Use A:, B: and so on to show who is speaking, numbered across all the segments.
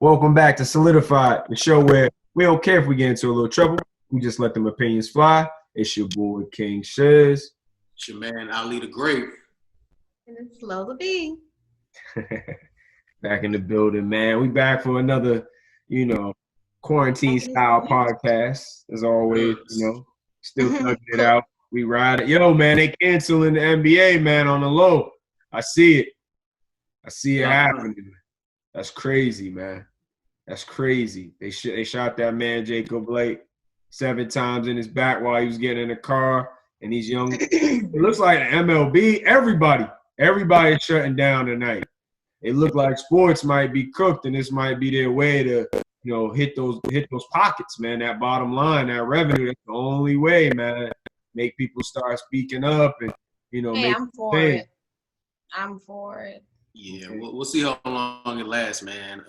A: Welcome back to Solidified, the show where we don't care if we get into a little trouble. We just let them opinions fly. It's your boy, King Shiz.
B: It's your man, Ali the Great.
C: And it's Lola B.
A: Back in the building, man. We back for another, quarantine-style podcast. As always, still thugging it out. We ride it. Yo, man, they canceling the NBA, man, on the low. I see it. I see it happening. That's crazy, man. That's crazy. They shot that man, Jacob Blake, 7 times in his back while he was getting in the car. And he's young. It looks like MLB. Everybody's shutting down tonight. It looked like sports might be cooked, and this might be their way to, hit those pockets, man. That bottom line, that revenue. That's the only way, man. Make people start speaking up, and
C: Hey, I'm for it. I'm for it.
B: Yeah, we'll see how long it lasts, man.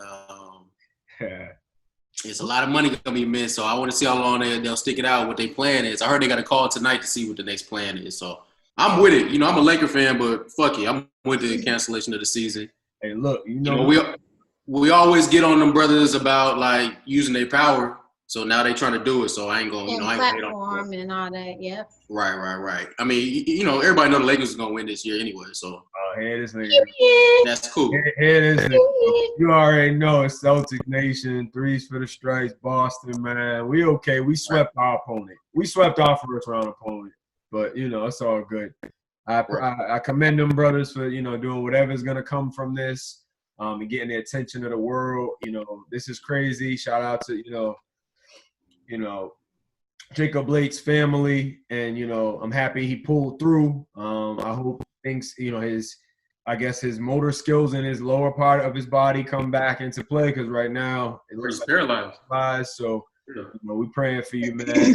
B: It's a lot of money gonna be missed, so I want to see how long they'll stick it out. What their plan is. I heard they got a call tonight to see what the next plan is. So I'm with it. I'm a Laker fan, but fuck it, I'm with the cancellation of the season.
A: Hey, look,
B: we always get on them brothers about like using their power. So now they trying to do it. So I ain't gonna, I ain't gonna hate on
C: and all that. Yep.
B: Right. I mean, everybody know the Lakers is gonna win this year anyway. So
A: here this nigga.
B: That's cool.
A: Here this nigga. You already know it's Celtic Nation, 3s for the Stripes, Boston, man. We okay. We swept our opponent. We swept our first round opponent. But it's all good. I commend them brothers for doing whatever's gonna come from this, and getting the attention of the world. This is crazy. Shout out to Jacob Blake's family, and I'm happy he pulled through. I hope things, his motor skills in his lower part of his body come back into play, because right now it looks like
B: paralyzed.
A: So we praying for you, man.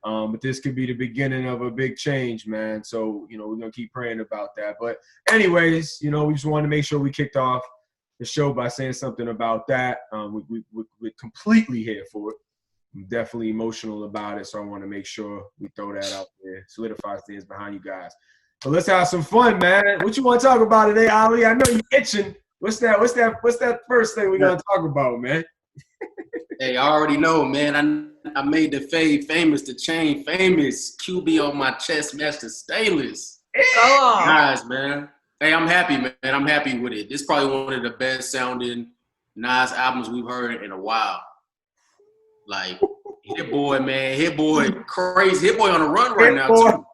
A: But this could be the beginning of a big change, man. So we're gonna keep praying about that. But anyways, we just wanted to make sure we kicked off the show by saying something about that. We're completely here for it. I'm definitely emotional about it, so I want to make sure we throw that out there. Solidify things behind you guys. So let's have some fun, man. What you want to talk about today, Ali? I know you're itching. What's that first thing we're gonna talk about, man?
B: Hey, I already know, man. I made the fade famous, the chain famous. QB on my chest, Master Stainless. Nice, man. Hey, I'm happy, man. I'm happy with it. This is probably one of the best sounding Nas albums we've heard in a while. Like, Hit Boy, man. Hit Boy, crazy. Hit Boy on the run right now, too.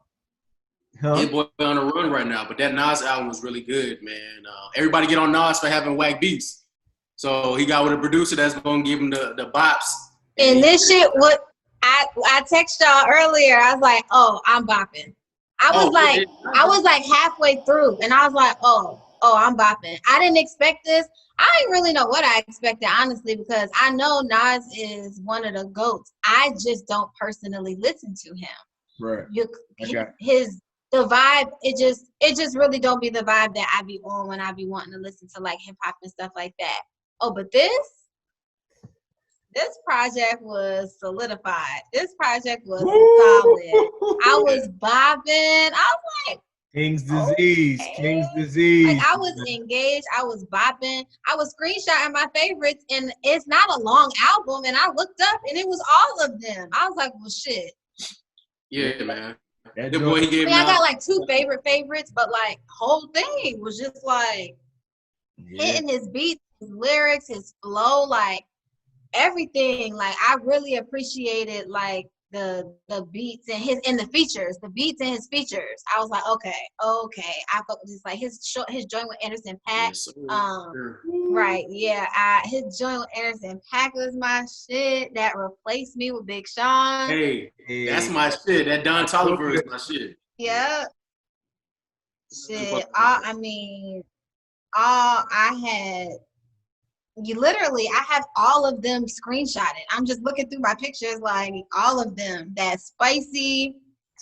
A: Huh?
B: Hit Boy on the run right now. But that Nas album was really good, man. Everybody get on Nas for having whack beats. So he got with a producer that's going to give him the bops.
C: And this shit, I texted y'all earlier. I was like, oh, I'm bopping. I was like halfway through, and I was like, oh, I'm bopping. I didn't expect this. I didn't really know what I expected, honestly, because I know Nas is one of the GOATs. I just don't personally listen to him.
A: Right.
C: The vibe, it just really don't be the vibe that I be on when I be wanting to listen to like hip hop and stuff like that. Oh, but this project was solidified. This project was solid. I was bopping. I was like,
A: King's disease. Okay. King's disease.
C: Like, I was engaged. I was bopping. I was screenshotting my favorites, and it's not a long album. And I looked up, and it was all of them. I was like, well, shit.
B: Yeah, man.
C: I got like 2 favorites, but like whole thing was just like hitting his beats, his lyrics, his flow, like everything. Like I really appreciated like the beats and the features, the beats and his features. I was like, okay. I felt just like his joint with Anderson .Paak.
B: Yes,
C: right, yeah. His joint with Anderson .Paak was my shit. That replaced me with Big Sean.
B: Hey, that's my shit. That Don Toliver is my shit.
C: Yeah. Shit. I have all of them screenshotted. I'm just looking through my pictures, like all of them. That spicy.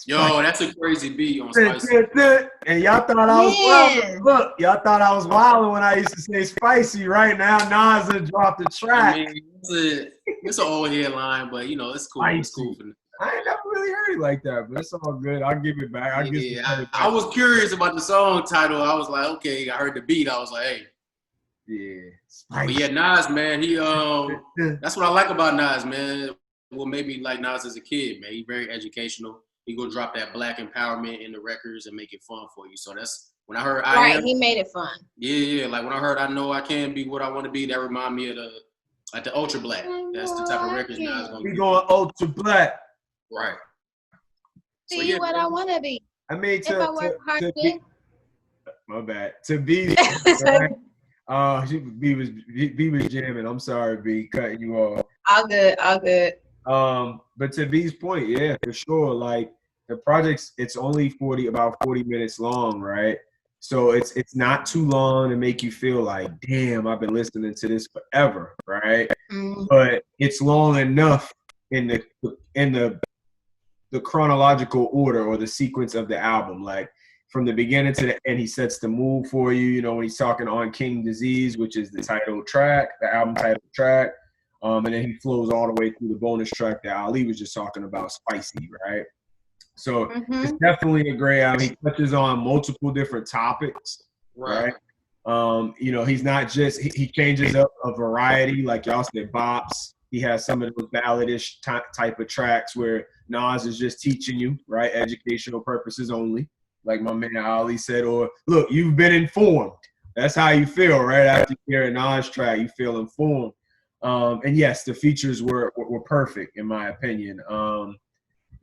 B: Yo, that's a crazy beat on Spicy.
A: And y'all thought I was wild. Look, y'all thought I was wild when I used to say Spicy. Right now, Nas has dropped the track.
B: I mean, it's an old headline, but it's cool.
A: Spicy.
B: It's cool.
A: I ain't never really heard it like that, but it's all good. I'll give it back.
B: I was curious about the song title. I was like, okay, I heard the beat. I was like, hey.
A: Yeah.
B: But yeah, Nas, man, he that's what I like about Nas, man. What made me like Nas as a kid, man. He very educational. He gonna drop that black empowerment in the records and make it fun for you. So that's when I heard
C: he made it fun.
B: Yeah. Like when I heard I Know I Can Be What I Want to Be, that remind me of the Ultra Black. That's the type of records Nas gonna
A: be going Ultra Black.
B: Right.
C: So, yeah, what I wanna be.
A: I mean
C: if I work hard
A: my bad. To be right? B was jamming. I'm sorry, B, cutting you off.
C: All good.
A: But to B's point, yeah, for sure. Like the project's, it's only about 40 minutes long, right? So it's not too long to make you feel like, damn, I've been listening to this forever, right?
C: Mm-hmm.
A: But it's long enough in the chronological order or the sequence of the album, like from the beginning to the end, he sets the mood for you. You know, when he's talking on King Disease, which is the album title track. And then he flows all the way through the bonus track that Ali was just talking about, Spicy, right? So it's definitely a great album. He touches on multiple different topics, right? You know, he's not just, he changes up a variety, like y'all said, bops. He has some of those balladish type of tracks where Nas is just teaching you, right? Educational purposes only, like my man Ali said, or look, you've been informed. That's how you feel, right? After you hear a Nas track, you feel informed. And yes, the features were perfect in my opinion.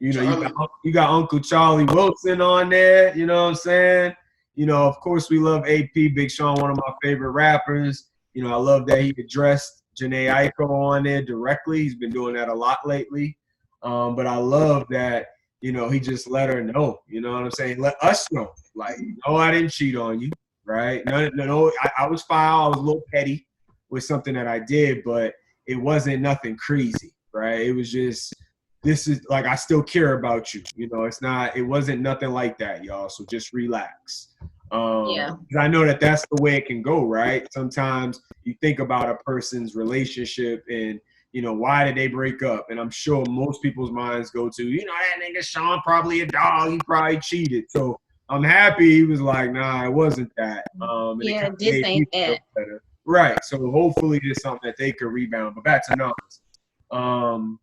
A: You know, you got Uncle Charlie Wilson on there. You know what I'm saying? You know, of course, we love AP, Big Sean, one of my favorite rappers. You know, I love that he addressed Jhené Aiko on there directly. He's been doing that a lot lately. But I love that, you know, he just let her know. You know what I'm saying? Let us know. Like, no, I didn't cheat on you, right? No, I was foul. I was a little petty with something that I did, but it wasn't nothing crazy, right? It was just, this is like, I still care about you. You know, it wasn't nothing like that, y'all. So just relax. Yeah. I know that that's the way it can go, right? Sometimes you think about a person's relationship and, you know, why did they break up? And I'm sure most people's minds go to, you know, that nigga Sean probably a dog. He probably cheated. So I'm happy he was like, nah, it wasn't that.
C: Yeah, this ain't that.
A: Right. So hopefully it's something that they could rebound. But back to Nas.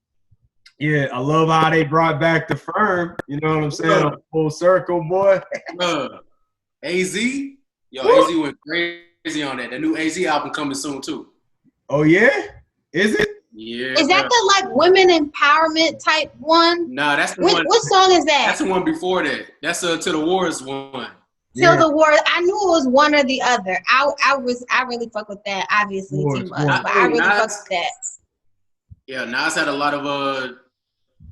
A: Yeah, I love how they brought back the Firm. You know what I'm saying? Full circle, boy.
B: AZ? Yo, AZ went crazy on that. The new AZ album coming soon, too.
A: Oh, yeah? Is it?
B: Yeah.
C: Is that the, like, women empowerment type one?
B: Nah, that's the one.
C: What song is that?
B: That's the one before that. That's To the Wars one.
C: Till the Wars. I knew it was one or the other. I really fuck with that, obviously, too much. But I really fuck with that.
B: Yeah, Nas had a lot of,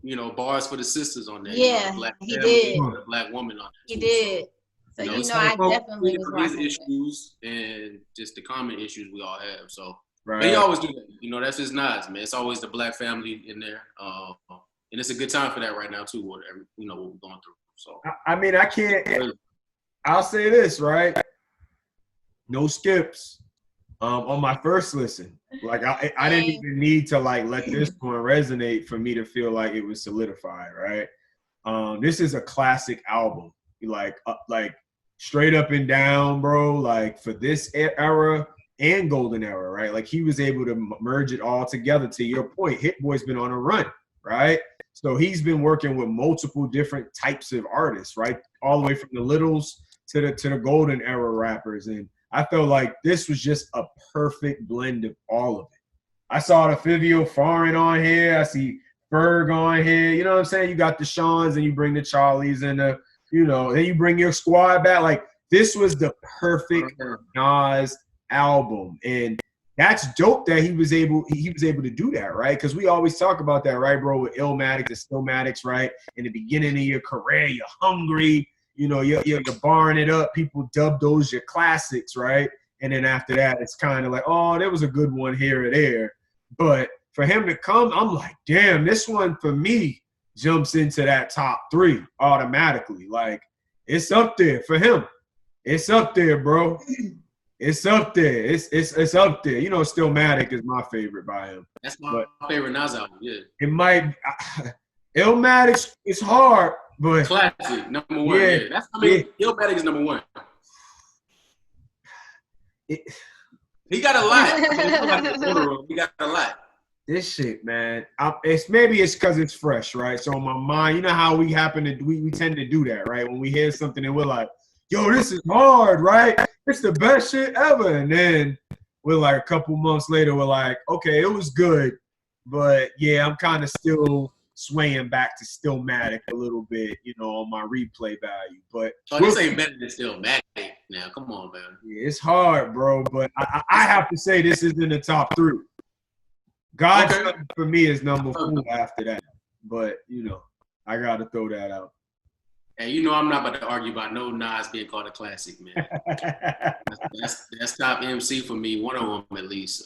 B: you know, bars for the sisters on there.
C: Yeah,
B: you know,
C: he did.
B: The black woman on there.
C: He did. So, you know, I definitely was
B: rocking his issues and just the common issues we all have. So,
A: right.
B: But he always do that. You know, that's just Nas, man. It's always the black family in there. And it's a good time for that right now, too, whatever, you know, what we're going through. So,
A: I mean, I can't. I'll say this, right? No skips on my first listen. Like, I didn't even need to, like, let this one resonate for me to feel like it was solidified, right? This is a classic album. Like straight up and down, bro. Like, for this era and golden era, right? Like, he was able to merge it all together. To your point, Hit Boy's been on a run, right? So he's been working with multiple different types of artists, right? All the way from the Littles to the golden era rappers. And I felt like this was just a perfect blend of all of it. I saw the Fivio Foreign on here. I see Ferg on here. You know what I'm saying? You got the Seans and you bring the Charlies and the, you know, then you bring your squad back. Like, this was the perfect Nas album. And that's dope that he was able to do that, right? Because we always talk about that, right, bro, with Illmatic and Stillmatics, right? In the beginning of your career, you're hungry. You know, you're barring it up. People dub those your classics, right? And then after that, it's kind of like, oh, there was a good one here or there. But for him to come, I'm like, damn, this one for me jumps into that top 3 automatically. Like, it's up there for him. It's up there, bro. It's up there. It's up there. You know, Stillmatic is my favorite by him.
B: That's my favorite Nas album, yeah.
A: It might Illmatic is hard. But
B: classic, number 1. Yeah. Illmatic is number 1. He got a lot. He got a lot.
A: This shit, man. It's because it's fresh, right? So in my mind, you know how we tend to do that, right? When we hear something and we're like, yo, this is hard, right? It's the best shit ever. And then we're like a couple months later, we're like, okay, it was good, but yeah, I'm kind of still swaying back to Stillmatic a little bit, you know, on my replay value. But
B: this ain't better than Stillmatic now. Come on, man.
A: Yeah, it's hard, bro. But I have to say this is in the top 3. God's Son for me is number 4 after that. But you know, I gotta throw that out.
B: And you know, I'm not about to argue about no Nas being called a classic, man. that's top MC for me. One of them at least.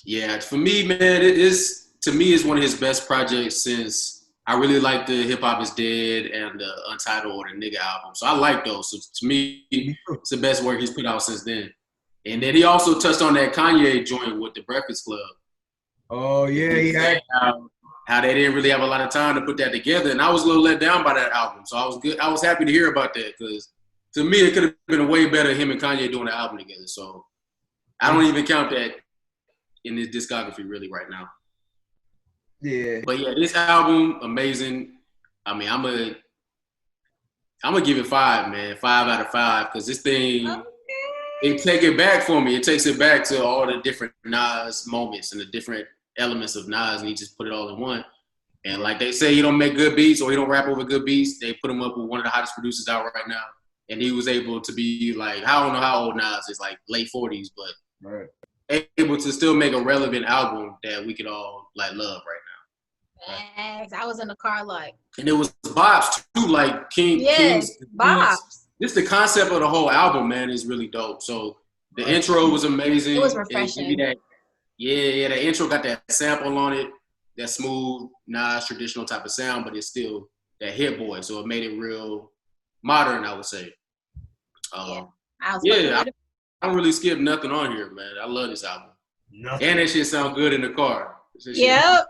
B: Yeah, for me, man, to me, it's one of his best projects since I really like the Hip Hop Is Dead and the Untitled or the Nigga album. So I like those. So to me, it's the best work he's put out since then. And then he also touched on that Kanye joint with the Breakfast Club.
A: Oh, yeah, yeah.
B: How they didn't really have a lot of time to put that together. And I was a little let down by that album. So I was good. I was happy to hear about that because to me, it could have been way better him and Kanye doing the album together. So I don't even count that in his discography really right now.
A: Yeah.
B: But yeah, this album, amazing. I mean, I'm gonna give it 5, man. 5 out of 5. Because this thing, it take it back for me. It takes it back to all the different Nas moments and the different elements of Nas, and he just put it all in one. And like they say, he don't make good beats or he don't rap over good beats. They put him up with one of the hottest producers out right now. And he was able to be like, I don't know how old Nas is, like late 40s, but able to still make a relevant album that we could all like love right now.
C: Yes, I was in the car like.
B: And it was bops too, like King's
C: bops.
B: Just the concept of the whole album, man, is really dope. So the intro was amazing.
C: It was refreshing.
B: The intro got that sample on it, that smooth, Nas traditional type of sound, but it's still that Hit Boy. So it made it real modern, I would say. I don't really skip nothing on here, man. I love this album. Nothing. And that shit sound good in the car.
C: Yep.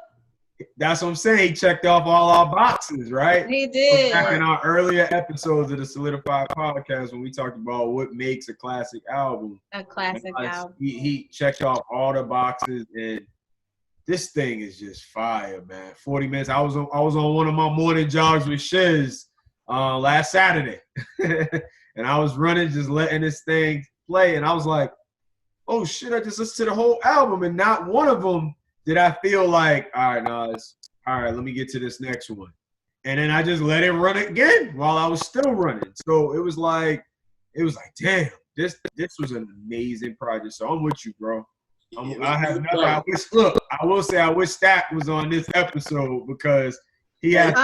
A: That's what I'm saying. He checked off all our boxes, right?
C: He did.
A: Back in our earlier episodes of the Solidified Podcast when we talked about what makes a classic album.
C: A classic album.
A: He checked off all the boxes, and this thing is just fire, man. 40 minutes. I was on one of my morning jogs with Shiz last Saturday. And I was running, just letting this thing play. And I was like, oh, shit, I just listened to the whole album. And not one of them did I feel like, all right, let me get to this next one. And then I just let it run again while I was still running. So it was like, damn, this was an amazing project. So I'm with you, bro. I have nothing. I will say I wish Stack was on this episode because he had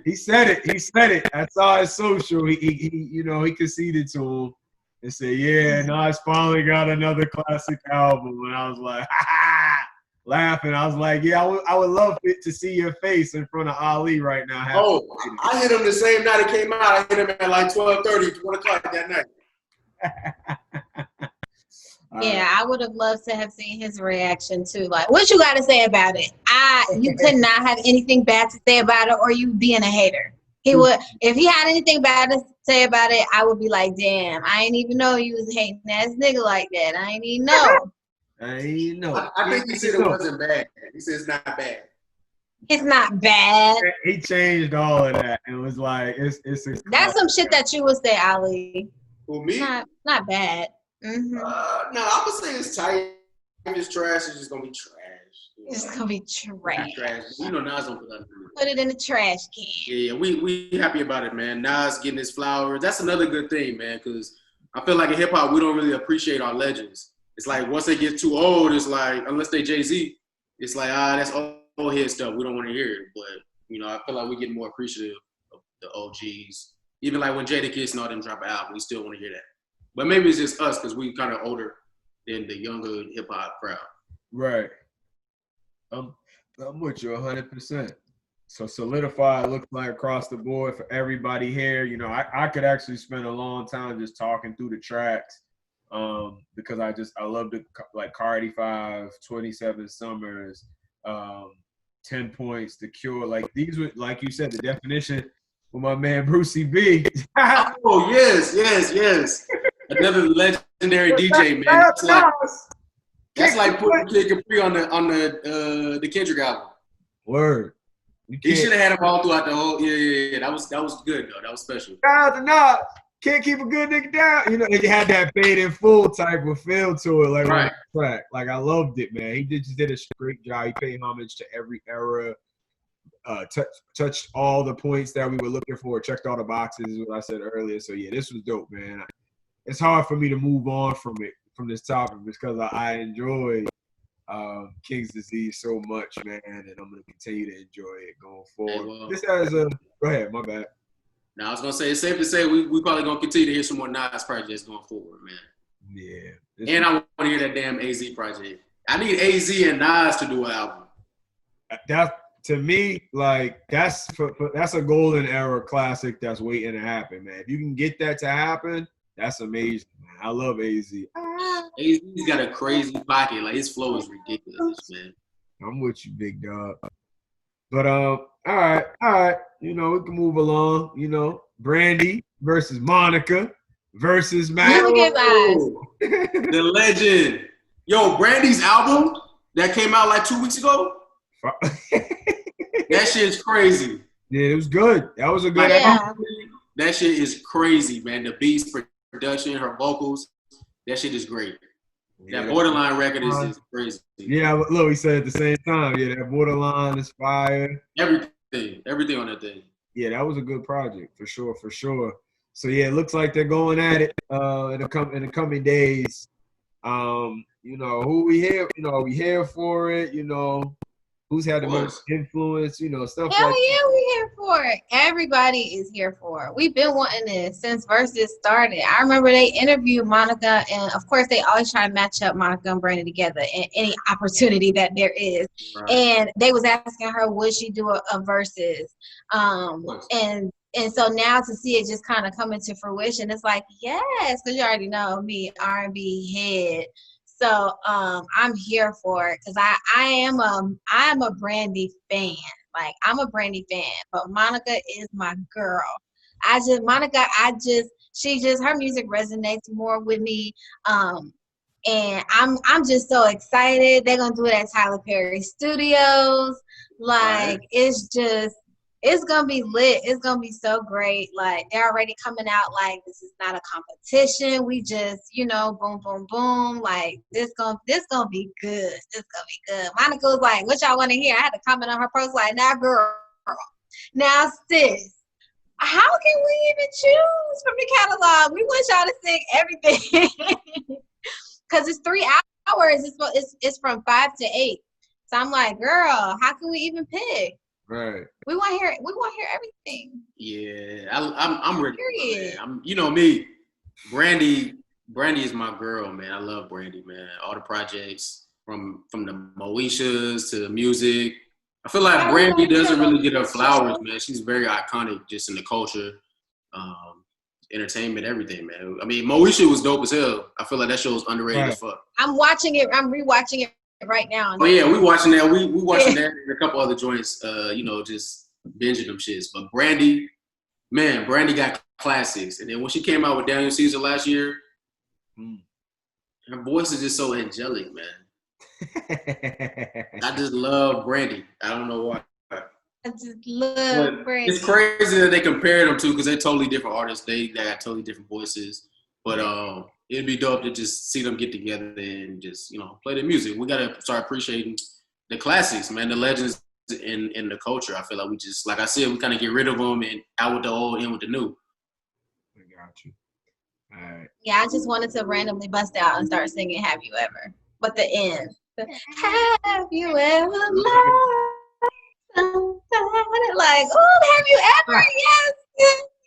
A: he said it. I saw his social. He conceded to him and said, yeah, Nas finally got another classic album. And I was like, laughing. I was like, yeah, I would love it to see your face in front of Ali right now.
B: I hit him the same night it came out. I hit him at like 12:30, 1 o'clock that night.
C: Yeah, I would have loved to have seen his reaction too. Like, what you got to say about it? You could not have anything bad to say about it, or you being a hater. He would, if he had anything bad to say about it, I would be like, damn, I ain't even know you was hating ass nigga like that. I ain't even know.
B: I think he said it wasn't bad. He said it's not bad.
C: It's not bad.
A: He changed all of that and was like, it's
C: that's some shit that you would say, Ali.
B: For me?
C: Not bad. Mm-hmm.
B: No, I'm gonna say it's tight. If it's trash, it's just gonna be trash.
C: It's gonna be trash.
B: You know, Nas don't
C: put it in the trash can.
B: Yeah, we happy about it, man. Nas getting his flowers. That's another good thing, man, because I feel like in hip hop we don't really appreciate our legends. It's like once they get too old, it's like unless they Jay-Z, it's like that's old head stuff. We don't want to hear it. But you know, I feel like we get more appreciative of the OGs. Even like when Jadakiss and all them drop an album, we still want to hear that. But maybe it's just us because we kind of older than the younger hip hop crowd.
A: Right. I'm with you 100%. So Solidified looks like across the board for everybody here. You know, I could actually spend a long time just talking through the tracks because I love the like Cardi 5, 27 Summers, 10 Points, The Cure. Like these were, like you said, the definition with my man Brucey B.
B: Oh yes. Another legendary DJ, man. That's like putting Kid Capri on the Kendrick album.
A: Word.
B: He should have had him all throughout the whole. Yeah. That was good though. That was special.
A: Nah. Can't keep a good nigga down. You know, it had that fade in full type of feel to it, like right. Track. Like I loved it, man. He just did a great job. He paid homage to every era. Touched all the points that we were looking for. Checked all the boxes, is what I said earlier. So yeah, this was dope, man. It's hard for me to move on from this topic because I enjoy King's Disease so much, man, and I'm gonna continue to enjoy it going forward. This has a go ahead, my bad.
B: Now I was gonna say it's safe to say we probably gonna continue to hear some more Nas projects going forward, man.
A: Yeah.
B: And I want to hear that damn AZ project. I need AZ and Nas to do an album.
A: That to me, like that's a golden era classic that's waiting to happen, man. If you can get that to happen, that's amazing, man. I love AZ.
B: AZ's got a crazy pocket. Like his flow is ridiculous, man.
A: I'm with you, big dog. But all right. You know, we can move along. You know, Brandy versus Monica versus Matt.
B: The legend. Yo, Brandy's album that came out like 2 weeks ago. That shit is crazy.
A: Yeah, it was good. That was a good album.
B: That shit is crazy, man. The beats, production, her vocals, that shit is great. Yeah, that Borderline record is crazy.
A: Yeah, look, we said at the same time. Yeah, that Borderline is fire.
B: Everything on that thing.
A: Yeah, that was a good project for sure. So yeah, it looks like they're going at it in the coming days. You know, who we here? You know, are we here for it? You know, who's had the most influence? You know, stuff
C: Hell
A: like
C: yeah, we here for it. Everybody is here for it. We've been wanting this since Verzuz started. I remember they interviewed Monica, and of course they always try to match up Monica and Brandy together in any opportunity that there is. Right. And they was asking her, would she do a Verzuz? And so now to see it just kind of come into fruition, it's like, yes, because you already know me, R&B head. So I'm here for it because I am a Brandy fan. Like I'm a Brandy fan, but Monica is my girl. Her music resonates more with me. And I'm just so excited. They're gonna do it at Tyler Perry Studios. Like it's gonna be lit. It's gonna be so great. Like they're already coming out like this is not a competition. We just, you know, boom, boom, boom. Like this gonna be good. It's gonna be good. Monica was like, what y'all want to hear? I had to comment on her post like, now girl, now sis, how can we even choose from the catalog? We want y'all to sing everything. Cause it's 3 hours. It's from 5 to 8. So I'm like, girl, how can we even pick?
A: Right.
C: We want to hear everything.
B: Yeah, I'm ready. You know me, Brandy is my girl, man. I love Brandy, man. All the projects from the Moeshas to the music. I feel like Brandy doesn't really get her flowers, man. She's very iconic just in the culture, entertainment, everything, man. I mean, Moesha was dope as hell. I feel like that show was underrated as fuck.
C: I'm watching it. I'm rewatching it right now.
B: Oh yeah, we watching that. We watching that and a couple other joints. You know, just binging them shits. But Brandy got classics. And then when she came out with Daniel Caesar last year, her voice is just so angelic, man. I just love Brandy. I don't know why.
C: I just love Brandy.
B: It's crazy that they compared them to because they're totally different artists. They got totally different voices. But it'd be dope to just see them get together and just, you know, play the music. We got to start appreciating the classics, man, the legends in the culture. I feel like we just, like I said, we kind of get rid of them and out with the old, in with the new.
A: I got you. All right.
C: Yeah, I just wanted to randomly bust out and start singing Have You Ever? But the end. Have you ever loved somebody? Like, oh, have you ever?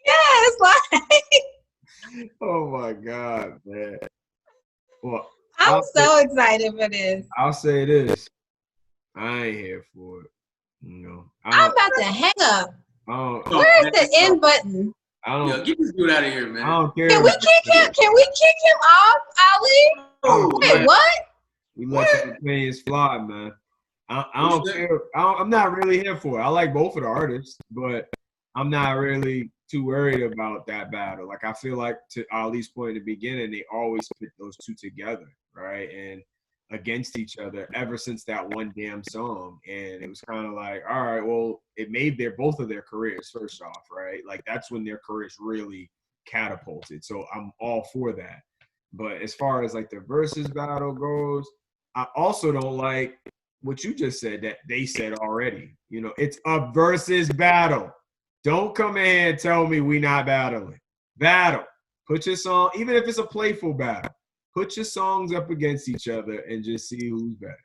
C: Yes, like.
A: Oh my God, man. Well,
C: I'm so excited for this.
A: I'll say this. I ain't here for it. You know,
C: I'm about to hang up. Where's the end button?
B: Yo, get this dude out of here, man.
A: I don't care.
C: Can we kick him? Can we kick him off, Ali? Wait, what?
A: We let the opinions fly, man. I don't care. I'm not really here for it. I like both of the artists, but I'm not really too worried about that battle. Like I feel like to Ali's point in the beginning, they always put those two together, right? And against each other ever since that one damn song. And it was kind of like, all right, well, it made both of their careers first off, right? Like that's when their careers really catapulted. So I'm all for that. But as far as like the versus battle goes, I also don't like what you just said that they said already. You know, it's a versus battle. Don't come in here and tell me we not battling. Battle. Put your song, even if it's a playful battle, put your songs up against each other and just see who's better.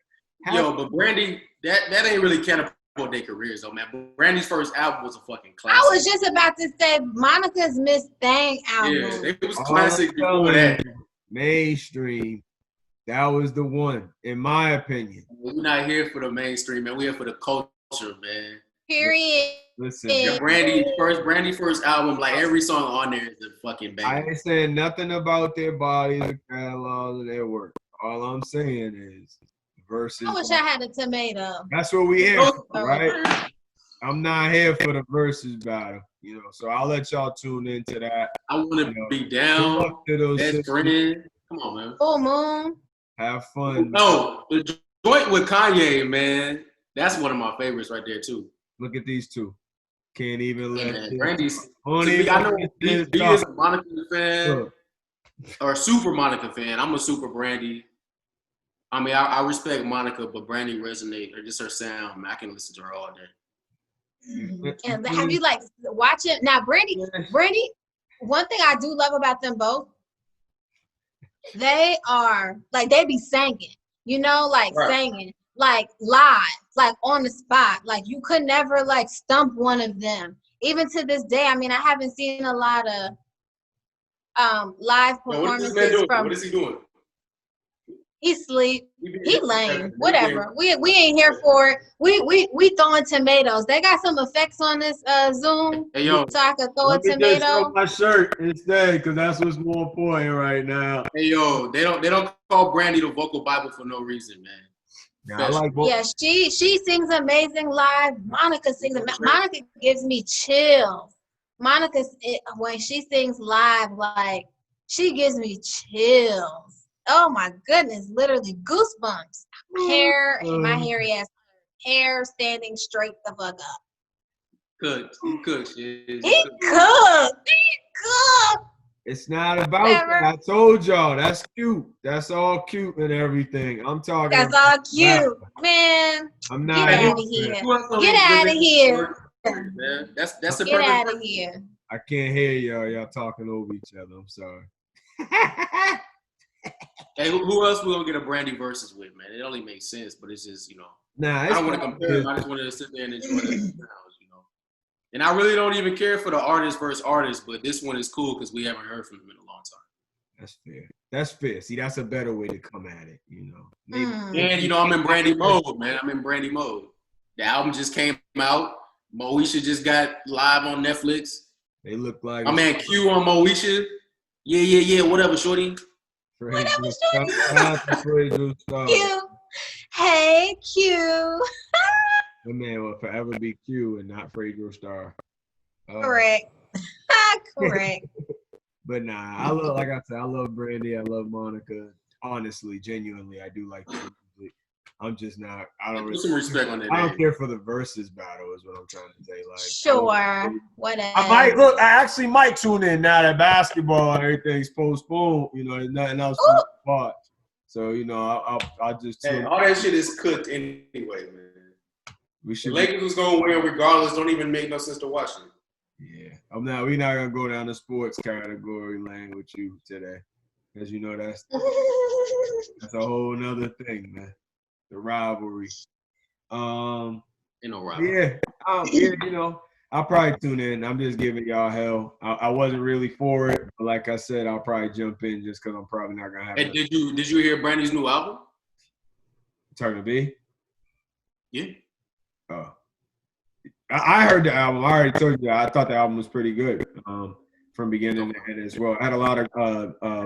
B: But Brandy, that ain't really catapult their careers though, man. But Brandy's first album was a fucking classic.
C: I was just about to say Monica's Miss Thang album.
B: Yeah, it was classic before that.
A: Mainstream. That was the one, in my opinion.
B: We're not here for the mainstream, man. We're here for the culture, man.
C: Period.
A: Listen,
B: your Brandy first album, like every song on there is a fucking banger.
A: I ain't saying nothing about their bodies, their catalogs, or their work. All I'm saying is versus.
C: I wish I had a tomato.
A: That's what we here for, right? I'm not here for the versus battle, you know. So I'll let y'all tune into that.
B: I want to be down. Best friend. Come on, man.
C: Full moon.
A: Have fun.
B: No, the joint with Kanye, man. That's one of my favorites right there too.
A: Look at these two. Can't even let
B: Brandy's. I know he is a Monica fan or super Monica fan. I'm a super Brandy. I mean, I respect Monica, but Brandy resonate or just her sound. Man, I can listen to her all day.
C: And have you like watch it now, Brandy? One thing I do love about them both, they are like they be singing, you know, like singing, like live, like on the spot. Like you could never like stump one of them. Even to this day, I mean, I haven't seen a lot of live performances from.
B: What is he doing?
C: He sleep. He lame. Whatever. We ain't here for it. We throwing tomatoes. They got some effects on this Zoom.
B: Hey, yo,
C: so I could throw a tomato.
A: Just throw my shirt instead, because that's what's more important right now.
B: Hey yo, they don't call Brandy the vocal Bible for no reason, man.
A: Yeah, I like both.
C: Yeah, she sings amazing live. Monica sings. Monica gives me chills. When she sings live, like she gives me chills. Oh my goodness, literally goosebumps. My hairy ass hair standing straight the fuck up.
B: He cooks.
C: He cooked.
A: It's not about that. I told y'all that's cute. That's all cute and everything. I'm talking.
C: That's all cute, man.
A: I'm not.
C: Get out of here. Get out of here.
B: Man, that's the
C: Get out of here.
A: I can't hear y'all. Y'all talking over each other. I'm sorry.
B: Hey, who else we gonna get a Brandy versus with, man? It only makes sense, but it's just, you know.
A: Nah,
B: I don't want to compare them. I just wanted to sit there and enjoy the sounds, you know. And I really don't even care for the artist versus artist, but this one is cool because we haven't heard from them in a long time.
A: That's fair. See, that's a better way to come at it, you know. Maybe.
B: And, you know, I'm in Brandy mode, man. I'm in Brandy mode. The album just came out. Moesha just got live on Netflix.
A: They look like
B: my man Q on Moesha. Yeah. Whatever, shorty.
C: Whatever, shorty. Q. Hey, Q.
A: The man will forever be Q and not Fredro Starr.
C: Correct. Correct.
A: But nah, like I said, I love Brandy. I love Monica. Honestly, genuinely, I do like them. I'm just not. I don't really.
B: Put some respect on that.
A: I don't care for the versus battle. Is what I'm trying to say. Like,
C: sure, whatever.
A: I actually might tune in now that basketball and everything's postponed. You know, there's nothing else to watch. So you know, I'll just.
B: Hey, all that shit is cooked anyway, man. The Lakers was gonna win regardless. Don't even make no sense to watch it.
A: Yeah, we're not gonna go down the sports category lane with you today, because you know that's a whole nother thing, man. The rivalry.
B: Ain't no rivalry.
A: Yeah, you know, I'll probably tune in. I'm just giving y'all hell. I wasn't really for it, but like I said, I'll probably jump in just because I'm probably not gonna have.
B: Hey, did you hear Brandy's new album?
A: Turn to B?
B: Yeah.
A: Oh. I heard the album. I already told you. I thought the album was pretty good from beginning to end as well. I had a lot of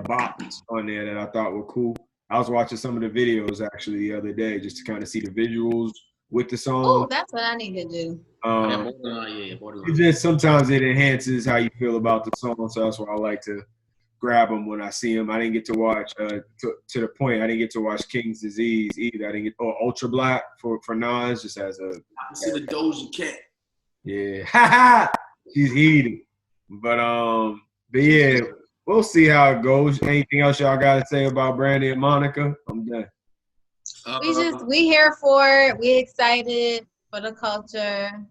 A: bops on there that I thought were cool. I was watching some of the videos actually the other day just to kind of see the visuals with the song.
C: Oh, that's what I need to do.
A: It just sometimes it enhances how you feel about the song, so that's why I like to grab them when I see them. I didn't get to watch to the point. I didn't get to watch King's Disease either. I didn't get Ultra Black for Nas just as a.
B: I see the Doja Cat.
A: Yeah, she's heated. But yeah, we'll see how it goes. Anything else y'all got to say about Brandy and Monica? I'm done.
C: We here for it. We excited for the culture.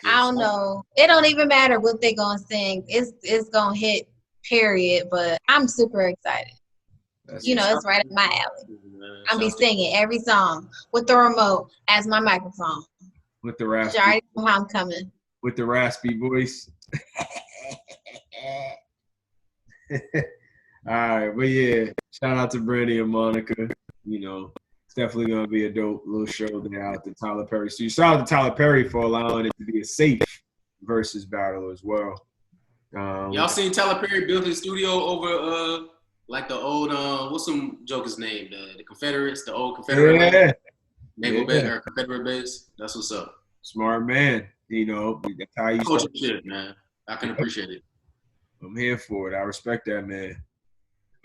C: I don't know. It don't even matter what they gonna sing. It's gonna hit. Period. But I'm super excited. It's right up my alley. I'll be singing every song with the remote as my microphone.
A: With the raspy.
C: You already know how I'm coming.
A: With the raspy voice. All right, but yeah, shout out to Brandy and Monica. It's definitely gonna be a dope little show there out at Tyler Perry. So you shout out to Tyler Perry for allowing it to be a safe versus battle as well.
B: Y'all seen Tyler Perry build his studio over like the old what's some joker's name? The Confederates, the old Confederate naval base or Confederate base. That's what's up.
A: Smart man. That's how you
B: culture shit, man. I can appreciate it.
A: I'm here for it. I respect that, man.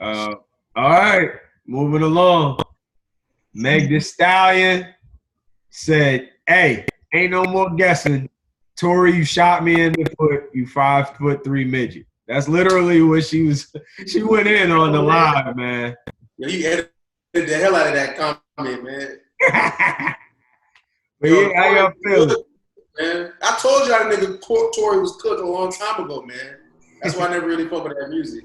A: All right, moving along. Meg Thee Stallion said, "Hey, ain't no more guessing. Tory, you shot me in the foot. You 5'3" midget." That's literally what she was. She went in on the live, man.
B: Yeah, you edited the hell out of that comment, man.
A: But yeah, how y'all feeling?
B: Man, I told you that nigga Tory was cooked a long time ago, man. That's why I never really fuck with that music.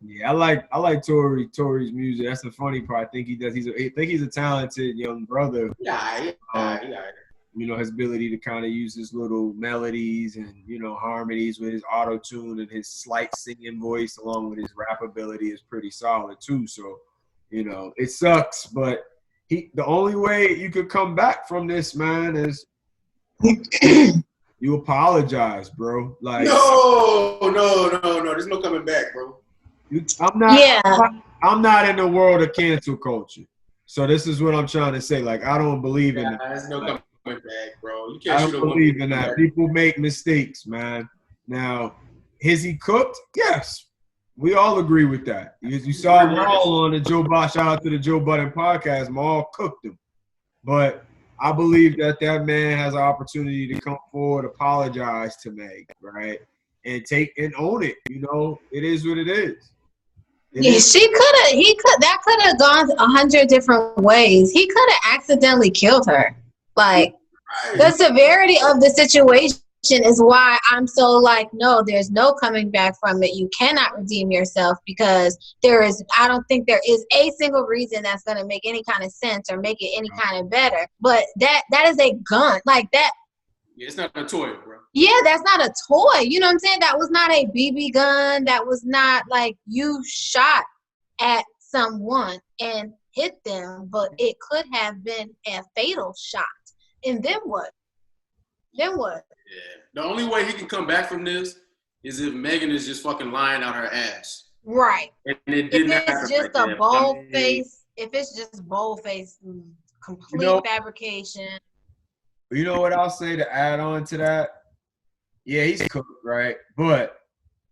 A: Yeah, I like Tory's music. That's the funny part. I think he does. I think he's a talented young brother.
B: Yeah.
A: His ability to kind of use his little melodies and harmonies with his auto tune and his slight singing voice, along with his rap ability, is pretty solid too. So, it sucks, but the only way you could come back from this, man, is you apologize, bro. Like
B: no. There's no coming back, bro.
A: I'm not in the world of cancel culture. So this is what I'm trying to say. Like, I don't believe in that.
B: There's no coming back, bro. You
A: can't. I don't believe in that. People make mistakes, man. Now, is he cooked? Yes. We all agree with that. You saw Maul on the Joe Biden. Shout out to the Joe Budden podcast. Maul cooked him. But I believe that man has an opportunity to come forward, apologize to Meg, right? And own it. It is what it is.
C: That could have gone 100 different ways. He could have accidentally killed her. Like, the severity of the situation is why I'm so like, no, there's no coming back from it. You cannot redeem yourself because I don't think there is a single reason that's going to make any kind of sense or make it any kind of better. But that is a gun. Like that.
B: Yeah, it's not a toy, bro.
C: Yeah, that's not a toy. You know what I'm saying? That was not a BB gun. That was not like you shot at someone and hit them, but it could have been a fatal shot. And then what?
B: Yeah. The only way he can come back from this is if Megan is just fucking lying out her ass.
C: Right.
B: And it didn't happen.
C: If it's just a bold face, complete fabrication.
A: You know what I'll say to add on to that? Yeah, he's cooked, right? But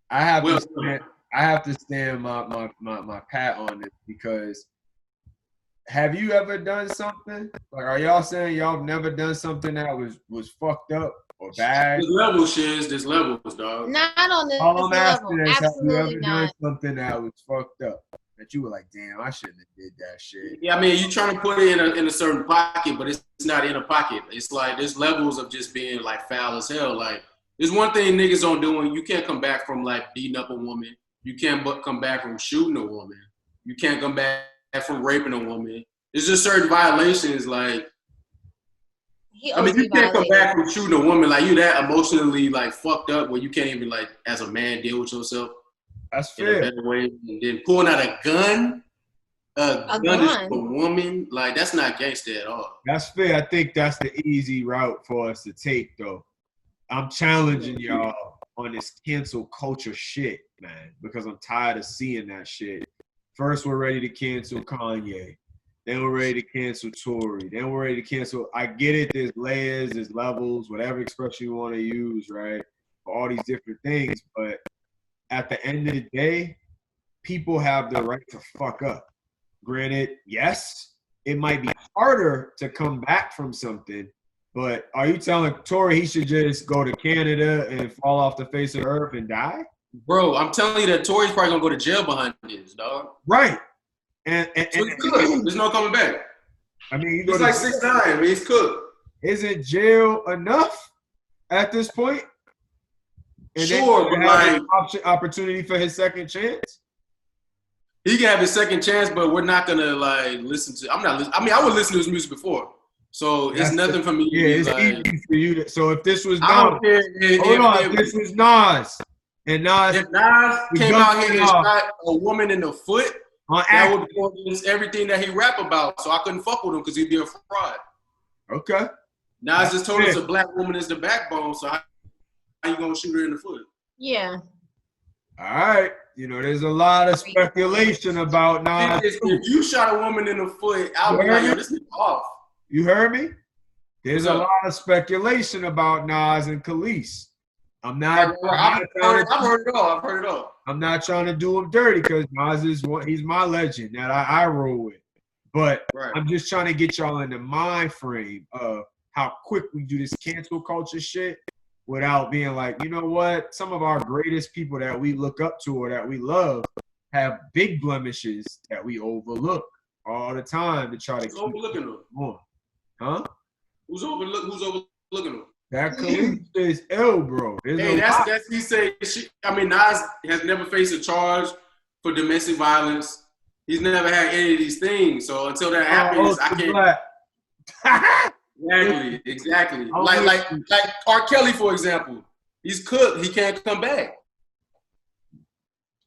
A: I have to stand my pat on this because have you ever done something? Like, are y'all saying y'all have never done something that was fucked up or bad?
B: There's levels, Shiz. There's levels, dog.
C: Not on this
A: level.
C: Absolutely
A: have you ever
C: not.
A: done something that was fucked up? That you were like, damn, I shouldn't have did that shit.
B: Yeah, I mean, you're trying to put it in a certain pocket, but it's not in a pocket. It's like there's levels of just being like foul as hell. Like, there's one thing niggas don't do, and you can't come back from like beating up a woman. You can't come back from shooting a woman. You can't come back from raping a woman. There's just certain violations, like, you can't come back from shooting a woman. Like, you that emotionally, like, fucked up where you can't even, like, as a man, deal with yourself.
A: That's fair.
B: In a better way. And then pulling out a gun is a woman. Like, that's not gangster at all.
A: That's fair. I think that's the easy route for us to take, though. I'm challenging y'all on this cancel culture shit, man, because I'm tired of seeing that shit. First, we're ready to cancel Kanye. They were ready to cancel Tory. They were ready to cancel. I get it. There's layers, there's levels, whatever expression you want to use, right? For all these different things. But at the end of the day, people have the right to fuck up. Granted, yes, it might be harder to come back from something. But are you telling Tory he should just go to Canada and fall off the face of the earth and die?
B: Bro, I'm telling you that Tory's probably gonna go to jail behind this, dog.
A: Right. And
B: so he's cooked. There's no coming back.
A: I mean,
B: he's like 6'9". I mean, he's cooked.
A: Isn't jail enough at this point? And
B: sure, but like
A: opportunity for his second chance.
B: He can have his second chance, but we're not gonna like listen to. I'm not. I mean, I would listen to his music before, so it's nothing for me.
A: Yeah, it's easy for you to. So if this was Nas,
B: hold on,
A: if this was Nas, and Nas,
B: if Nas came out here and shot a woman in the foot. That would go against everything that he rap about, so I couldn't fuck with him because he'd be a fraud.
A: Okay.
B: Nas just told us a black woman is the backbone, so how you gonna shoot her in the foot?
C: Yeah.
A: All right. You know, there's a lot of speculation about Nas.
B: If you shot a woman in the foot, I would be like, yo, this is off.
A: You heard me? There's a lot of speculation about Nas and Khalees. I've heard it all. I'm not trying to do him dirty because Nas he's my legend that I roll with. But I'm just trying to get y'all in the mind frame of how quick we do this cancel culture shit without being like, you know what? Some of our greatest people that we look up to or that we love have big blemishes that we overlook all the time to try to keep
B: overlooking them.
A: On. Huh?
B: Who's overlooking them?
A: That Khalees is ill, bro.
B: Hey, that's he said. Nas has never faced a charge for domestic violence. He's never had any of these things. So until that happens, I can't. Exactly. Like R. Kelly, for example. He's cooked. He can't come back.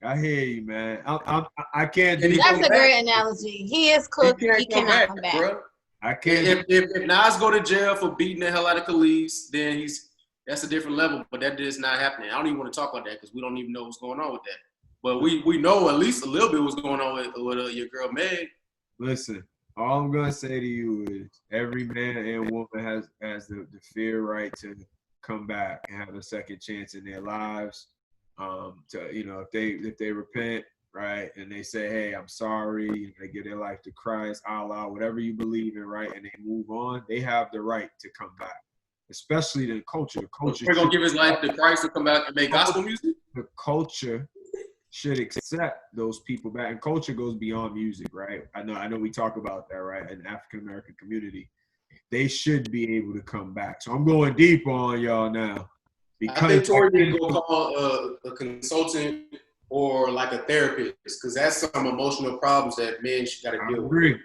A: I hear you, man. I can't.
C: That's a great analogy. He is cooked. He cannot come back.
B: Bro.
A: I can't.
B: If Nas go to jail for beating the hell out of Khalees, then that's a different level. But that is not happening. I don't even want to talk about that because we don't even know what's going on with that. But we know at least a little bit what's going on with your girl Meg.
A: Listen, all I'm gonna say to you is every man and woman has the fair right to come back and have a second chance in their lives. If they repent. Right, and they say, "Hey, I'm sorry." They give their life to Christ, Allah, whatever you believe in, right? And they move on. They have the right to come back, especially the culture. The culture.
B: We're gonna give his life to Christ to come back and make gospel music.
A: The culture should accept those people back, and culture goes beyond music, right? I know. We talk about that, right? In the African American community, they should be able to come back. So I'm going deep on y'all now
B: because I think Tory need to go call a consultant. Or like a therapist, because that's some emotional problems that men got to deal with.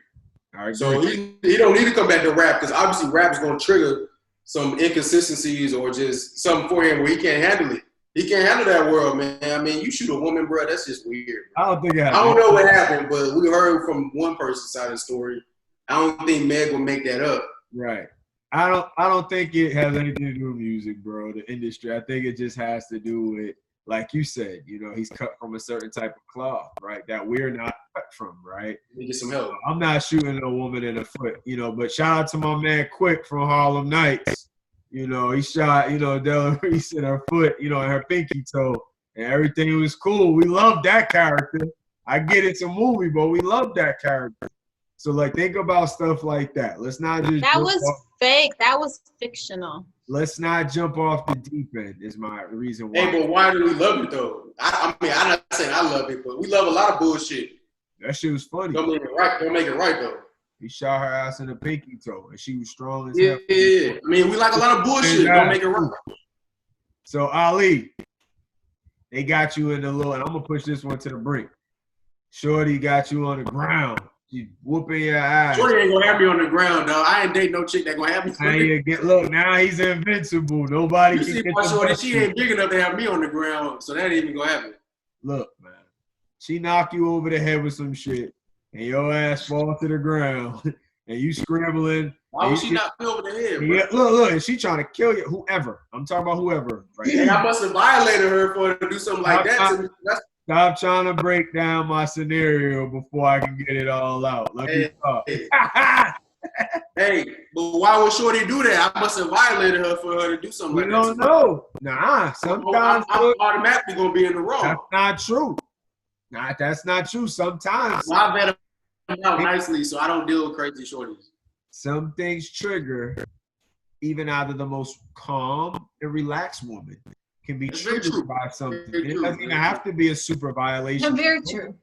A: I agree.
B: So he don't need to come back to rap, because obviously rap is going to trigger some inconsistencies or just something for him where he can't handle it. He can't handle that world, man. I mean, you shoot a woman, bro, that's just weird.
A: I don't
B: know what happened, but we heard from one person's side of the story. I don't think Meg will make that up.
A: Right. I don't think it has anything to do with music, bro, the industry. I think it just has to do with, like you said, he's cut from a certain type of cloth, right? That we're not cut from, right?
B: We get some help.
A: I'm not shooting a woman in the foot, but shout out to my man Quick from Harlem Nights. He shot, Della Reese in her foot, and her pinky toe, and everything was cool. We loved that character. I get it's a movie, but we love that character. So, think about stuff like that. Let's not just.
C: That was fake. That was fictional.
A: Let's not jump off the deep end is my reason why.
B: Hey, but why do we love it, though? I'm not saying I love it, but we love a lot of bullshit.
A: That shit was funny.
B: Don't make it right, though.
A: He shot her ass in the pinky toe, and she was strong as hell.
B: Yeah. I mean, we like a lot of bullshit. Don't make it right.
A: So, Ali, they got you in the little, and I'm going to push this one to the brink. Shorty got you on the ground. She whooping your ass.
B: Shorty ain't gonna have me on the ground, dog. I ain't date no chick that gonna have me.
A: Look, now he's invincible. Nobody can get
B: my Shorty. She ain't big enough to have me on the ground, so that ain't even gonna happen.
A: Look, man. She knock you over the head with some shit, and your ass fall to the ground, and you scrambling.
B: Why would she not feel over the head, bro?
A: Yeah, look, and she trying to kill you. Whoever. I'm talking about whoever. Right?
B: I must have violated her for her to do something like that.
A: Stop trying to break down my scenario before I can get it all out. Let me talk.
B: Hey, but why would Shorty do that? I must have violated her for her to do something like that.
A: You don't know. Nah, sometimes
B: I'm automatically gonna be in the wrong.
A: That's not true. Nah, that's not true. Sometimes.
B: Well, I vet them out nicely so I don't deal with crazy shorties. Some
A: things trigger even out of the most calm and relaxed woman. Can be triggered by something. It doesn't even have to be a super violation.
C: Very true.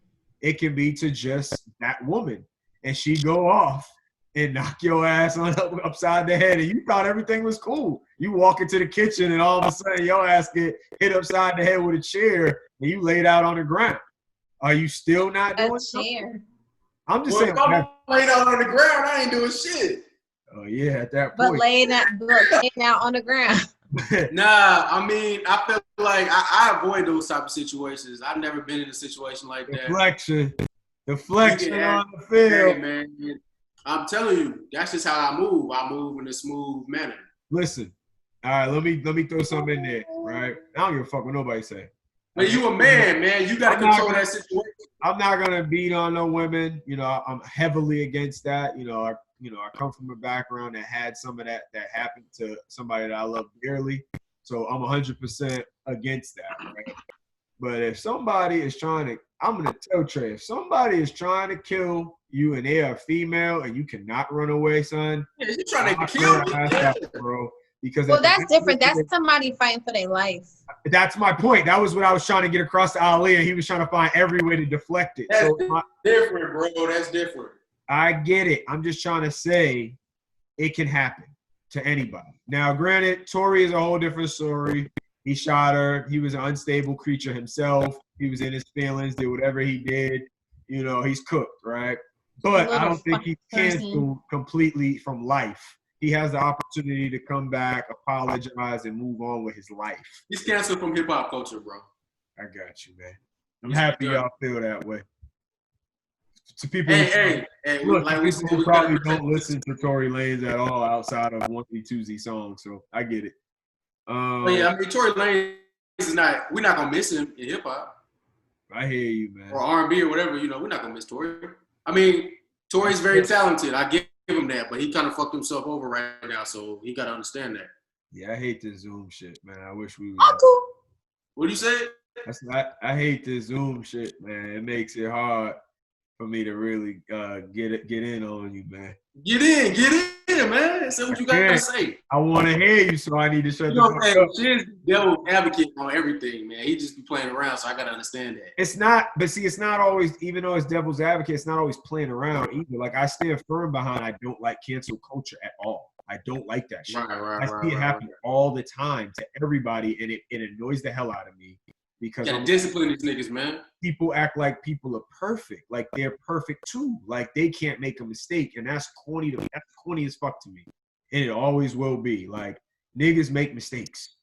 A: It can be to just that woman, and she go off and knock your ass upside the head, and you thought everything was cool. You walk into the kitchen, and all of a sudden your ass get hit upside the head with a chair, and you laid out on the ground. Are you still not doing something? I'm just saying.
B: If I'm laid out on the ground, I ain't doing shit.
A: Oh yeah, at that point.
C: But laying out on the ground.
B: Nah, I mean, I feel like I avoid those type of situations. I've never been in a situation like that.
A: Deflection on the field.
B: Hey, man, I'm telling you, that's just how I move. I move in a smooth manner.
A: Listen, all right, let me throw something in there, right? I don't give a fuck what nobody say.
B: But you a man, you got to control that situation.
A: I'm not gonna beat on no women. You know, I'm heavily against that. I come from a background that had some of that happened to somebody that I love dearly. So I'm 100% against that, right? But if somebody is I'm gonna tell Trey, if somebody is trying to kill you and they are female and you cannot run away, son.
B: Yeah, you trying to kill me,
A: bro. Because
C: that's different. That's somebody fighting for their life.
A: That's my point. That was what I was trying to get across to Ali, and he was trying to find every way to deflect it.
B: That's different, bro. That's different.
A: I get it. I'm just trying to say it can happen to anybody. Now, granted, Tory is a whole different story. He shot her. He was an unstable creature himself. He was in his feelings, did whatever he did. He's cooked, right? But I don't think he's canceled completely from life. He has the opportunity to come back, apologize, and move on with his life.
B: He's canceled from hip-hop culture, bro.
A: I got you, man. I'm happy y'all feel that way. To people who probably don't listen to Tory Lanez at all outside of 1-2Z songs, so I get it.
B: Tory Lanez is not. We're not gonna miss him in hip hop.
A: I hear you, man.
B: Or R&B or whatever. We're not gonna miss Tory. I mean, Tory's very talented. I give him that, but he kind of fucked himself over right now, so he gotta understand that.
A: Yeah, I hate this Zoom shit, man. I wish we.
C: Cool.
B: What do you say?
A: I hate this Zoom shit, man. It makes it hard for me to really get in on you, man.
B: Get in, man. Say what you got to say.
A: I want to hear you, so I need to shut the fuck up.
B: She's devil's advocate on everything, man. He just be playing around, so I got to understand that.
A: It's not always, even though it's devil's advocate, it's not always playing around either. Like, I stand firm behind I don't like cancel culture at all. I don't like that shit. I see it happen all the time to everybody, and it annoys the hell out of me. Because
B: discipline these niggas, man.
A: People act like people are perfect, like they're perfect too, like they can't make a mistake, and that's corny as fuck to me, and it always will be. Like, niggas make mistakes.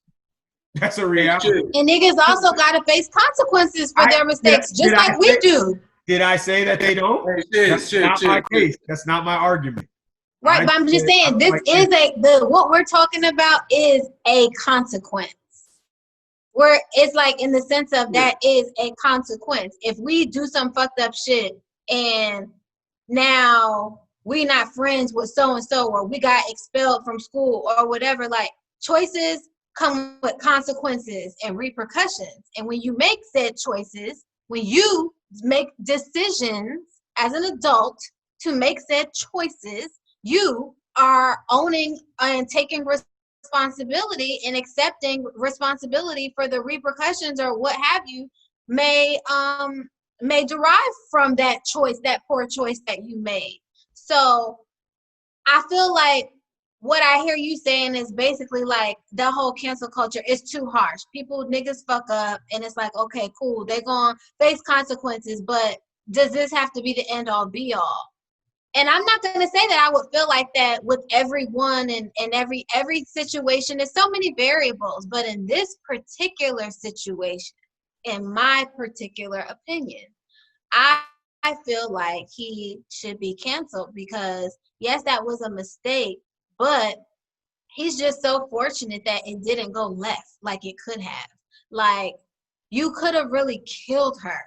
A: That's a reality.
C: And niggas also gotta face consequences for their mistakes, just like we do.
A: Did I say that they don't? That's not my case. That's not my argument.
C: Right, but I'm just saying what we're talking about is a consequence. Where it's like in the sense of that is a consequence. If we do some fucked up shit and now we not friends with so-and-so, or we got expelled from school or whatever, like, choices come with consequences and repercussions. And when you make said choices, when you make decisions as an adult to make said choices, you are owning and taking responsibility and accepting responsibility for the repercussions or what have you may derive from that choice, that poor choice that you made. So I feel like what I hear you saying is basically like the whole cancel culture is too harsh. Niggas fuck up, and it's like, okay, cool, they're gonna face consequences, but does this have to be the end all be all? And I'm not going to say that I would feel like that with everyone and every situation. There's so many variables. But in this particular situation, in my particular opinion, I feel like he should be canceled because, yes, that was a mistake, but he's just so fortunate that it didn't go left like it could have. Like, you could have really killed her.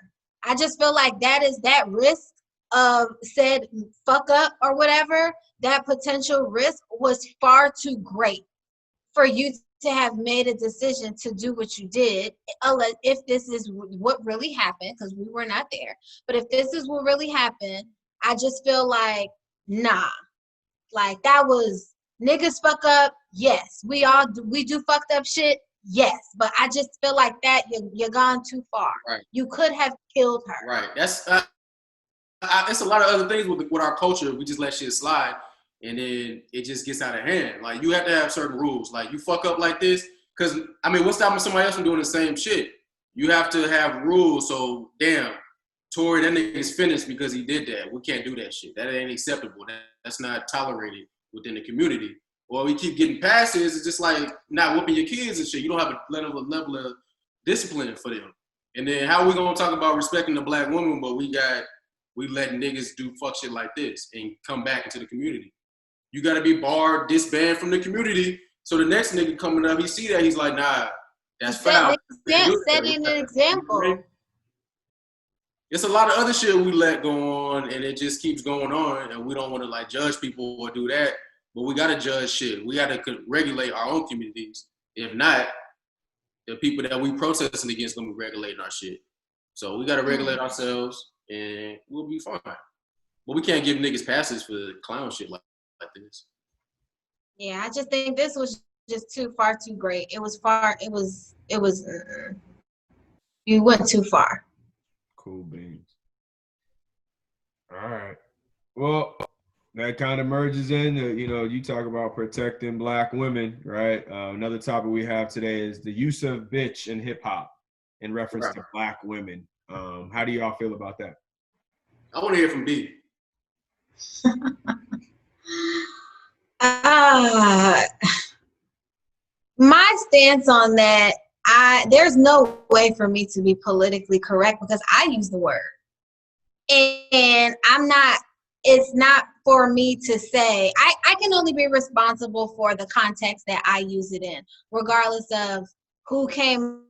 C: I just feel like that risk of said fuck up or whatever, that potential risk was far too great for you to have made a decision to do what you did, if this is what really happened, because we were not there. But if this is what really happened, I just feel like, nah. Like, that was, niggas fuck up, yes. We do fucked up shit, yes. But I just feel like that you're gone too far.
B: Right.
C: You could have killed her.
B: Right. That's it's a lot of other things with our culture. We just let shit slide, and then it just gets out of hand. Like, you have to have certain rules. Like, you fuck up like this, because, I mean, what's stopping somebody else from doing the same shit? You have to have rules. So, damn, Tory, that nigga's finished because he did that. We can't do that shit. That ain't acceptable. That's not tolerated within the community. Or we keep getting passes. It's just like not whooping your kids and shit. You don't have a level of discipline for them. And then how are we gonna talk about respecting the black woman, but we let niggas do fuck shit like this and come back into the community? You gotta be barred, disbanded from the community. So the next nigga coming up, he see that, he's like, nah, that's foul.
C: Setting an example.
B: It's a lot of other shit we let go on, and it just keeps going on, and we don't want to like judge people or do that, but we gotta judge shit. We gotta regulate our own communities. If not, the people that we protesting against gonna be regulating our shit. So we gotta regulate ourselves, and we'll be fine. But we can't give niggas passes for clown shit like this.
C: Yeah, I just think this was just far too great. It was you went too far.
A: Cool beans. All right. Well, that kind of merges in, you talk about protecting black women, right? Another topic we have today is the use of bitch in hip hop in reference to black women. How do y'all feel about that?
B: I want to hear from B.
C: My stance on that, there's no way for me to be politically correct because I use the word. And it's not for me to say, I can only be responsible for the context that I use it in, regardless of who came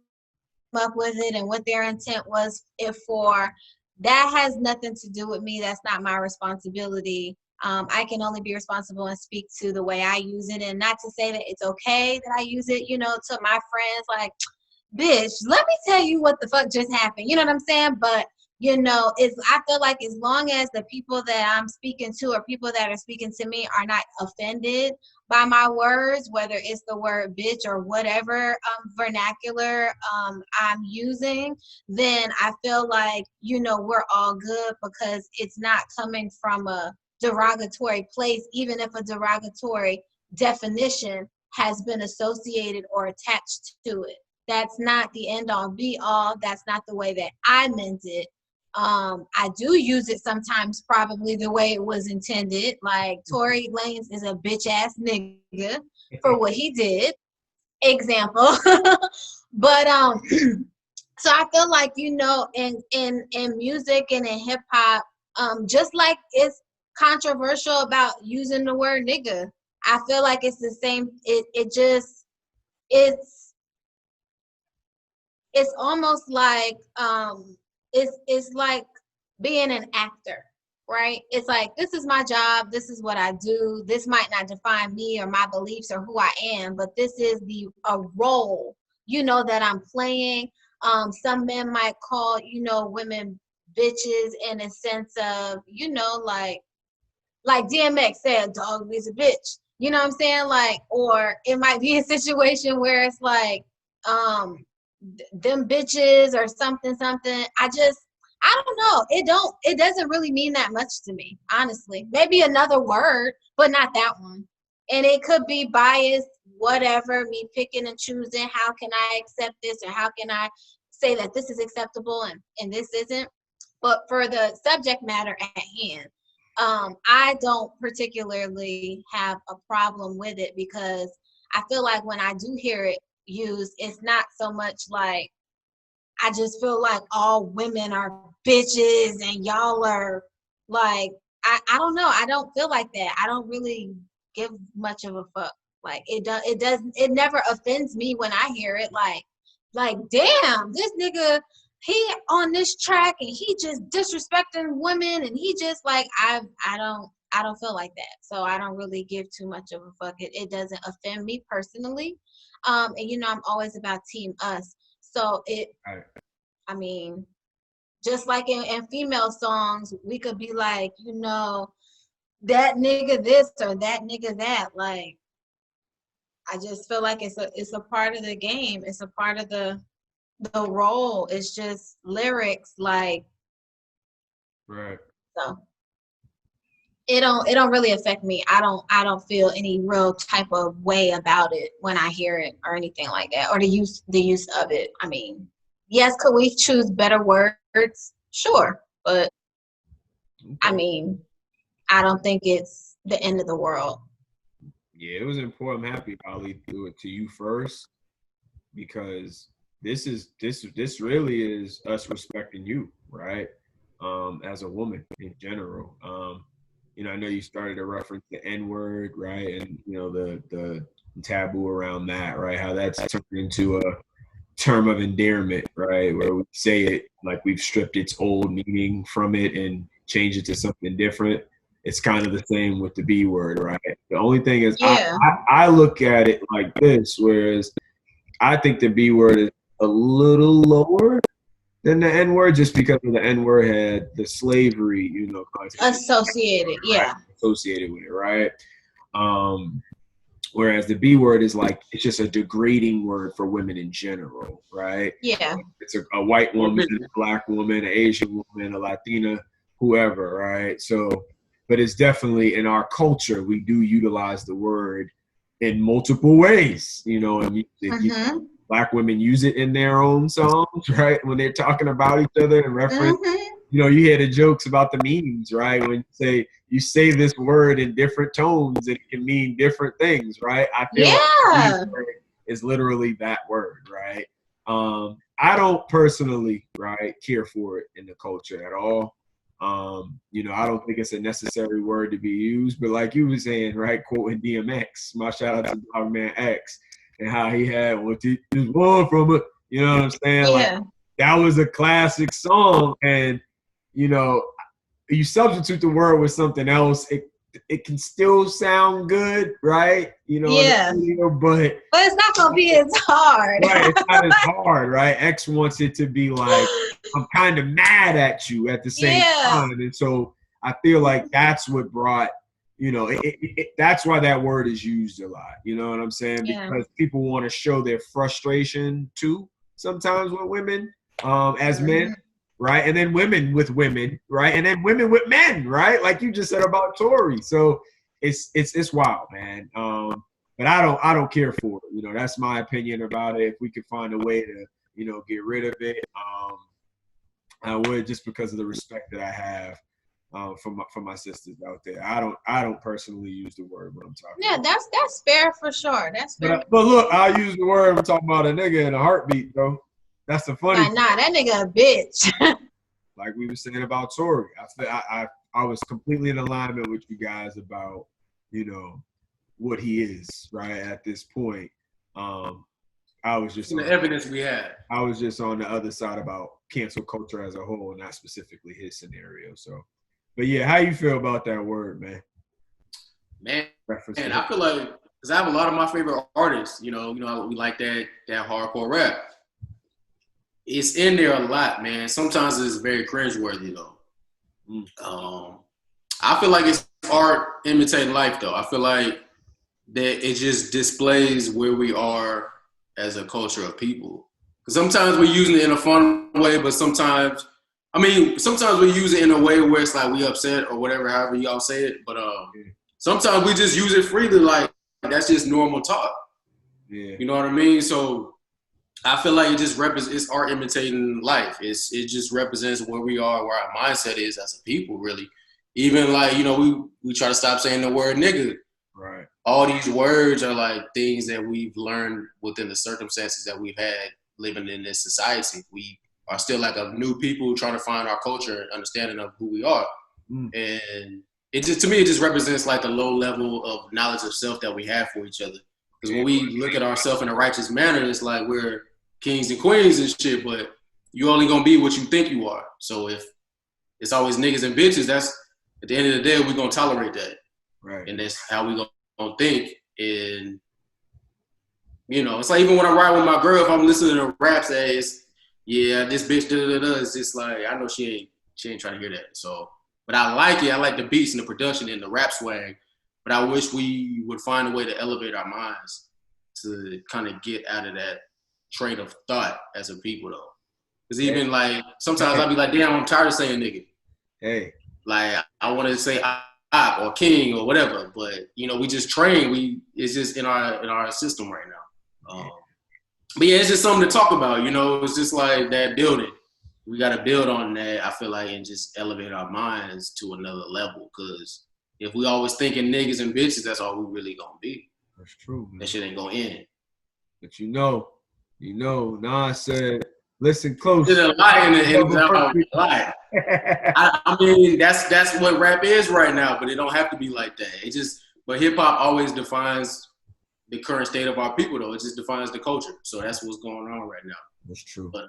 C: up with it and what their intent was for. That has nothing to do with me. That's not my responsibility. I can only be responsible and speak to the way I use it, and not to say that it's okay that I use it, to my friends, like, bitch, let me tell you what the fuck just happened. You know what I'm saying? But, I feel like as long as the people that I'm speaking to or people that are speaking to me are not offended by my words, whether it's the word bitch or whatever vernacular I'm using, then I feel like, we're all good because it's not coming from a derogatory place, even if a derogatory definition has been associated or attached to it. That's not the end all be all. That's not the way that I meant it. I do use it sometimes probably the way it was intended. Like, Tory Lanez is a bitch ass nigga for what he did. Example. But so I feel like, in music and in hip hop, just like it's controversial about using the word nigga, I feel like it's the same. It's almost like it's like being an actor, right? It's like, this is my job, this is what I do. This might not define me or my beliefs or who I am, but this is a role, that I'm playing. Some men might call, women bitches in a sense of, like DMX said, dog is a bitch. You know what I'm saying? Like, or it might be a situation where it's like, them bitches or something. I don't know. It doesn't really mean that much to me, honestly. Maybe another word, but not that one. And it could be biased, whatever, me picking and choosing. How can I accept this, or how can I say that this is acceptable and this isn't? But for the subject matter at hand, I don't particularly have a problem with it, because I feel like when I do hear it used, it's not so much like, I just feel like all women are bitches and y'all are like, I don't know. I don't feel like that. I don't really give much of a fuck. Like, it never offends me when I hear it. Like, like, damn, this nigga, he on this track and he just disrespecting women, and he just like, I don't feel like that. So I don't really give too much of a fuck. It doesn't offend me personally. And you know, I'm always about team us. So I mean, just like in female songs, we could be like, you know, that nigga this or that nigga that. Like, I just feel like it's a part of the game. It's a part of the role. It's just lyrics, like,
A: right.
C: So it don't really affect me. I don't feel any real type of way about it when I hear it or anything like that, or the use of it. I mean, yes, could we choose better words? Sure, but I mean, I don't think it's the end of the world.
A: Yeah, it was important. I'm happy Ali threw it to you first, because this really is us respecting you, right? As a woman in general. You know, I know you started to reference the N-word, right? And, you know, the taboo around that, right? How that's turned into a term of endearment, right? Where we say it like we've stripped its old meaning from it and changed it to something different. It's kind of the same with the B word, right? The only thing is, I look at it like this, whereas I think the B word is a little lower than the N word, just because of the N word had the slavery, you know,
C: associated,
A: right? Associated with it, right? Whereas the B word is like, it's just a degrading word for women in general, right?
C: Yeah.
A: It's a white woman, a black woman, an Asian woman, a Latina, whoever, right? So, but it's definitely in our culture, we do utilize the word in multiple ways, you know, and Black women use it in their own songs, right? When they're talking about each other and reference, you know, you hear the jokes about the memes, right? When you say this word in different tones, it can mean different things, right? I feel like is literally that word, right? I don't personally, right, care for it in the culture at all. You know, I don't think it's a necessary word to be used, but like you were saying, right, quoting DMX, my shout out to Dogman X, and how he had this one from it, you know what I'm saying? Like, that was a classic song, and you know, you substitute the word with something else, it can still sound good, right? You know, but
C: it's not gonna be as hard.
A: Right, it's not as hard, right? X wants it to be like, I'm kind of mad at you at the same time, and so I feel like that's what brought, you know, that's why that word is used a lot. You know what I'm saying? Because people want to show their frustration too sometimes with women, as men. Right, and then women with women, right, and then women with men, right, like you just said about Tory. So it's wild, man. But I don't care for it. You know, that's my opinion about it. If we could find a way to, you know, get rid of it, I would, just because of the respect that I have for my sisters out there. I don't personally use the word when I'm talking.
C: Yeah, that's fair for sure. That's fair.
A: But look, I use the word when I'm talking about a nigga in a heartbeat, though. That's the funny thing.
C: Nah, that nigga a bitch.
A: Like we were saying about Tory, I was completely in alignment with you guys about, you know, what he is, right, at this point. I was just
B: the evidence we had.
A: I was just on the other side about cancel culture as a whole, not specifically his scenario. So, but yeah, how you feel about that word, man?
B: Man, I feel like, because I have a lot of my favorite artists, you know, we like that hardcore rap. It's in there a lot, man. Sometimes it's very cringeworthy, though. I feel like it's art imitating life, though. I feel like that it just displays where we are as a culture of people. Because sometimes we're using it in a fun way, but sometimes we use it in a way where it's like we upset or whatever, however y'all say it. But sometimes we just use it freely, like that's just normal talk.
A: Yeah.
B: You know what I mean? So I feel like it just it's art imitating life. It just represents where we are, where our mindset is as a people, really. Even like, you know, we try to stop saying the word nigga.
A: Right.
B: All these words are like things that we've learned within the circumstances that we've had living in this society. We are still like a new people trying to find our culture and understanding of who we are. And it just, to me, it just represents like the low level of knowledge of self that we have for each other. Because when we look at ourselves in a righteous manner, it's like we're kings and queens and shit, but you only gonna be what you think you are. So if it's always niggas and bitches, that's at the end of the day, we're gonna tolerate that.
A: Right.
B: And that's how we gonna think. And you know, it's like even when I ride with my girl, if I'm listening to rap says, yeah, this bitch da-da-da-da, it's just like I know she ain't trying to hear that. So, but I like it. I like the beats and the production and the rap swag. But I wish we would find a way to elevate our minds to kind of get out of that train of thought as a people, though. Because even like sometimes I'll be like, damn, I'm tired of saying nigga.
A: Hey,
B: like I want to say op or king or whatever, but you know, we just train. It's just in our system right now. But yeah, it's just something to talk about. You know, it's just like that building. We got to build on that. I feel like and just elevate our minds to another level. Because if we always thinking niggas and bitches, that's all we really gonna be.
A: That's true, man.
B: That shit ain't gonna end.
A: But you know, Nas said, listen close.
B: There's a lie in the lie. I mean, that's what rap is right now, but it don't have to be like that. It just, but hip hop always defines the current state of our people, though. It just defines the culture. So that's what's going on right now.
A: That's true.
B: But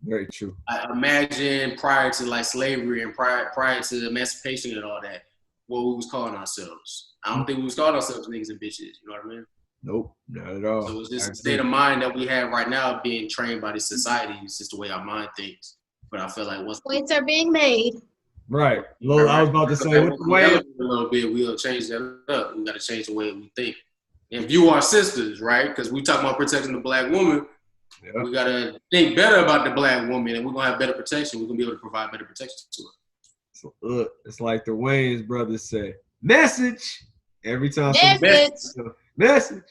A: very true.
B: I imagine prior to like slavery and prior to emancipation and all that, what we was calling ourselves. I don't think we was calling ourselves niggas and bitches. You know what I mean?
A: Nope, not at all.
B: So it's just a state of mind that we have right now being trained by this society. It's just the way our mind thinks. But I feel like once
C: points are being made.
A: Right. Lola, I was about to say, what's the way?
B: A little bit, we'll change that up. We got to change the way we think and view our sisters, right? Because we talk about protecting the black woman. Yeah. We got to think better about the black woman, and we're going to have better protection. We're going to be able to provide better protection to her.
A: So, it's like the Wayans brothers say, message. Every time. Message.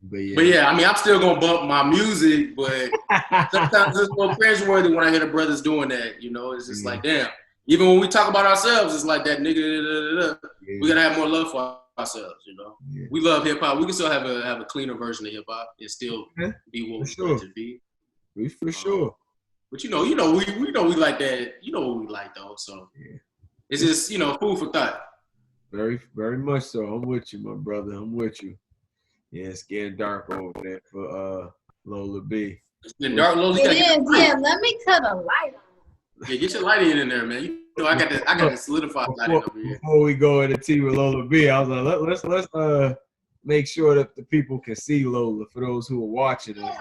A: But yeah, I mean, I'm still going to bump my music, but sometimes it's more cringeworthy when I hear the brothers doing that. You know, it's just like, damn. Even when we talk about ourselves, it's like that nigga. We got to have more love for ourselves, you know. Yeah. We love hip hop. We can still have a cleaner version of hip hop and still be what we want to be. For sure.
B: But we know we like that. You know what we like though. So it's just food for thought.
A: Very, very much so. I'm with you, my brother. I'm with you. Yeah, it's getting dark over there for Lola B.
B: It's getting dark, Lola.
C: It is. Yeah, let me cut a light on.
B: Yeah, get your lighting in there, man. You know, I got the solidified lighting over here.
A: Before we go into tea with Lola B, I was like, let's make sure that the people can see Lola for those who are watching it.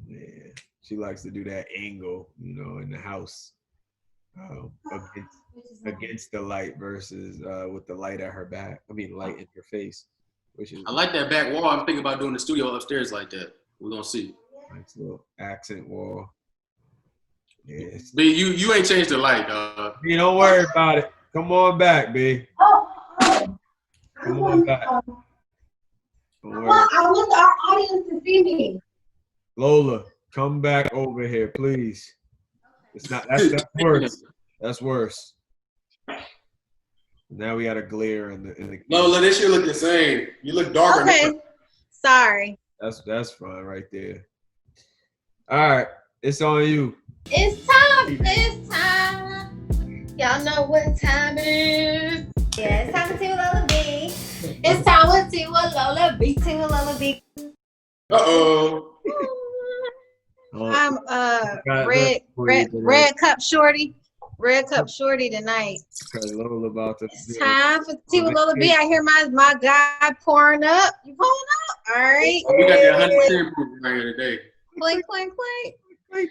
A: Yeah, she likes to do that angle, in the house. Against the light versus with the light at her back. I mean, light in her face.
B: I like that back wall. I'm thinking about doing the studio upstairs like that. We're gonna see.
A: Nice little accent wall. Yes.
B: B, you ain't changed the light, dog.
A: B, don't worry about it. Come on back, B. Come on back.
C: I want our audience to see me.
A: Lola, come back over here, please. It's not. That's worse. That's worse. Now we got a glare in the.
B: Lola, this shit look the same. You look darker.
C: Okay. Sorry.
A: That's fine right there. All right, it's on you.
C: It's time. It's time. Y'all know what time it is. Yeah, it's time to tea with Lola B. It's time to tea with Lola B. Tea with Lola B. I'm red cup shorty. Red cup shorty tonight.
A: Lola about to.
C: It's time for tea with Lola B. I hear my guy pouring up. You pouring up? All right.
B: We got that 110 proof right here today.
C: Clink, clink, clink.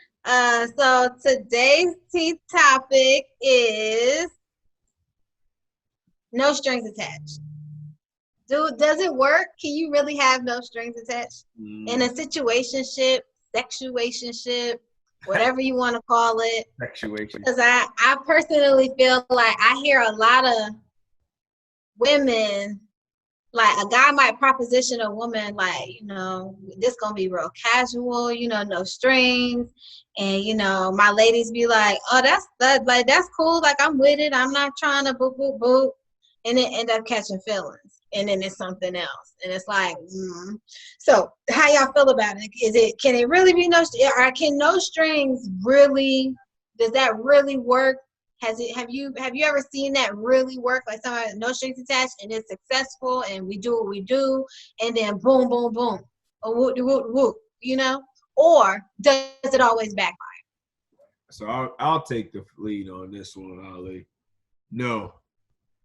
C: So today's tea topic is no strings attached. Does it work? Can you really have no strings attached in a situationship, sexuationship, whatever you want to call it?
A: Sexuation.
C: Because I personally feel like I hear a lot of women, like a guy might proposition a woman like, this gonna be real casual, no strings. And, my ladies be like, oh, that's cool. Like, I'm with it. I'm not trying to boop, boop, boop. And then end up catching feelings. And then it's something else. And it's like, So how y'all feel about it? Can it really be or can no strings really, does that really work? Have you ever seen that really work? Like somebody no strings attached and it's successful and we do what we do and then boom, boom, boom. Or whoop, whoop, whoop, you know? Or does it always backfire?
A: So I'll take the lead on this one, Ali. No,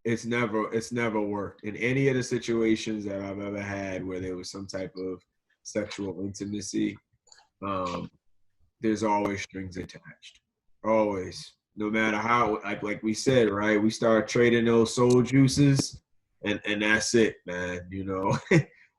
A: it's never worked. In any of the situations that I've ever had where there was some type of sexual intimacy, there's always strings attached. Always. No matter how, like we said, right? We start trading those soul juices and that's it, man. You know,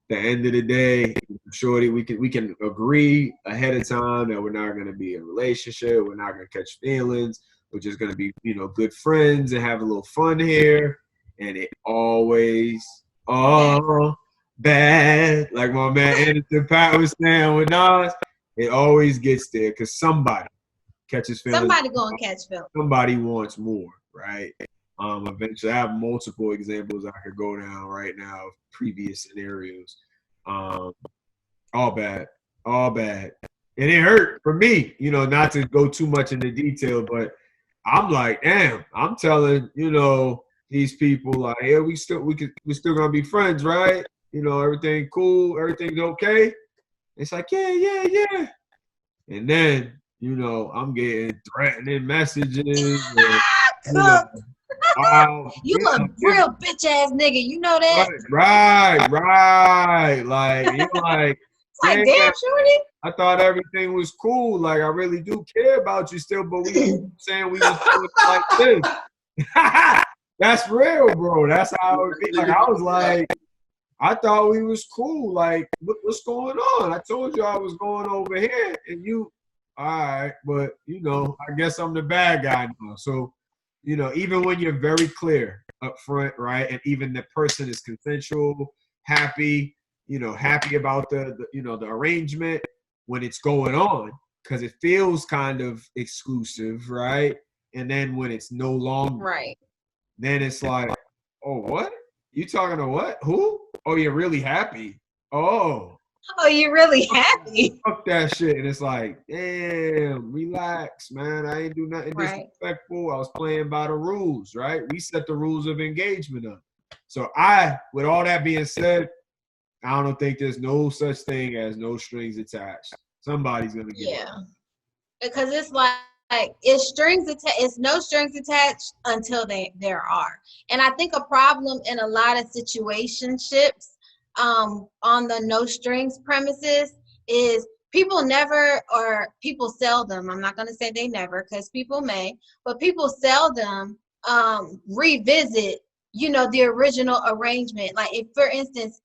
A: the end of the day, shorty, we can agree ahead of time that we're not gonna be in a relationship, we're not gonna catch feelings, we're just gonna be, you know, good friends and have a little fun here. And it always bad. Like my man Anderson Pat was saying with Nas, it always gets there because somebody catches feelings.
C: Somebody gonna catch feelings.
A: Somebody wants more, right? Eventually, I have multiple examples I could go down right now of previous scenarios. All bad, and it hurt for me. You know, not to go too much into detail, but I'm like, damn. I'm telling these people like, yeah, we're still gonna be friends, right? You know, everything cool, everything's okay. It's like, yeah. And then, I'm getting threatening messages. And,
C: you a real bitch ass nigga, you know that?
A: Right. Like, like,
C: it's like, damn, shorty.
A: I thought everything was cool. Like, I really do care about you still, but we saying we was doing like this. That's real, bro. That's how it be. Like, I was like, I thought we was cool. Like, what's going on? I told you I was going over here, and you, all right, but, I guess I'm the bad guy now. So, even when you're very clear up front, right, and even the person is consensual, happy, happy about the arrangement when it's going on, because it feels kind of exclusive, right? And then when it's no longer,
C: right,
A: then it's like, oh, what? You talking to what? Who? Oh, you're really happy. Oh,
C: you're really happy.
A: Fuck that shit. And it's like, damn, relax, man. I ain't do nothing disrespectful. I was playing by the rules, right? We set the rules of engagement up. So with all that being said, I don't think there's no such thing as no strings attached. Somebody's gonna get it.
C: Because it's like it's no strings attached until there are. And I think a problem in a lot of situationships on the no strings premises is people seldom, I'm not going to say they never because people may, but people seldom revisit, the original arrangement. Like if, for instance,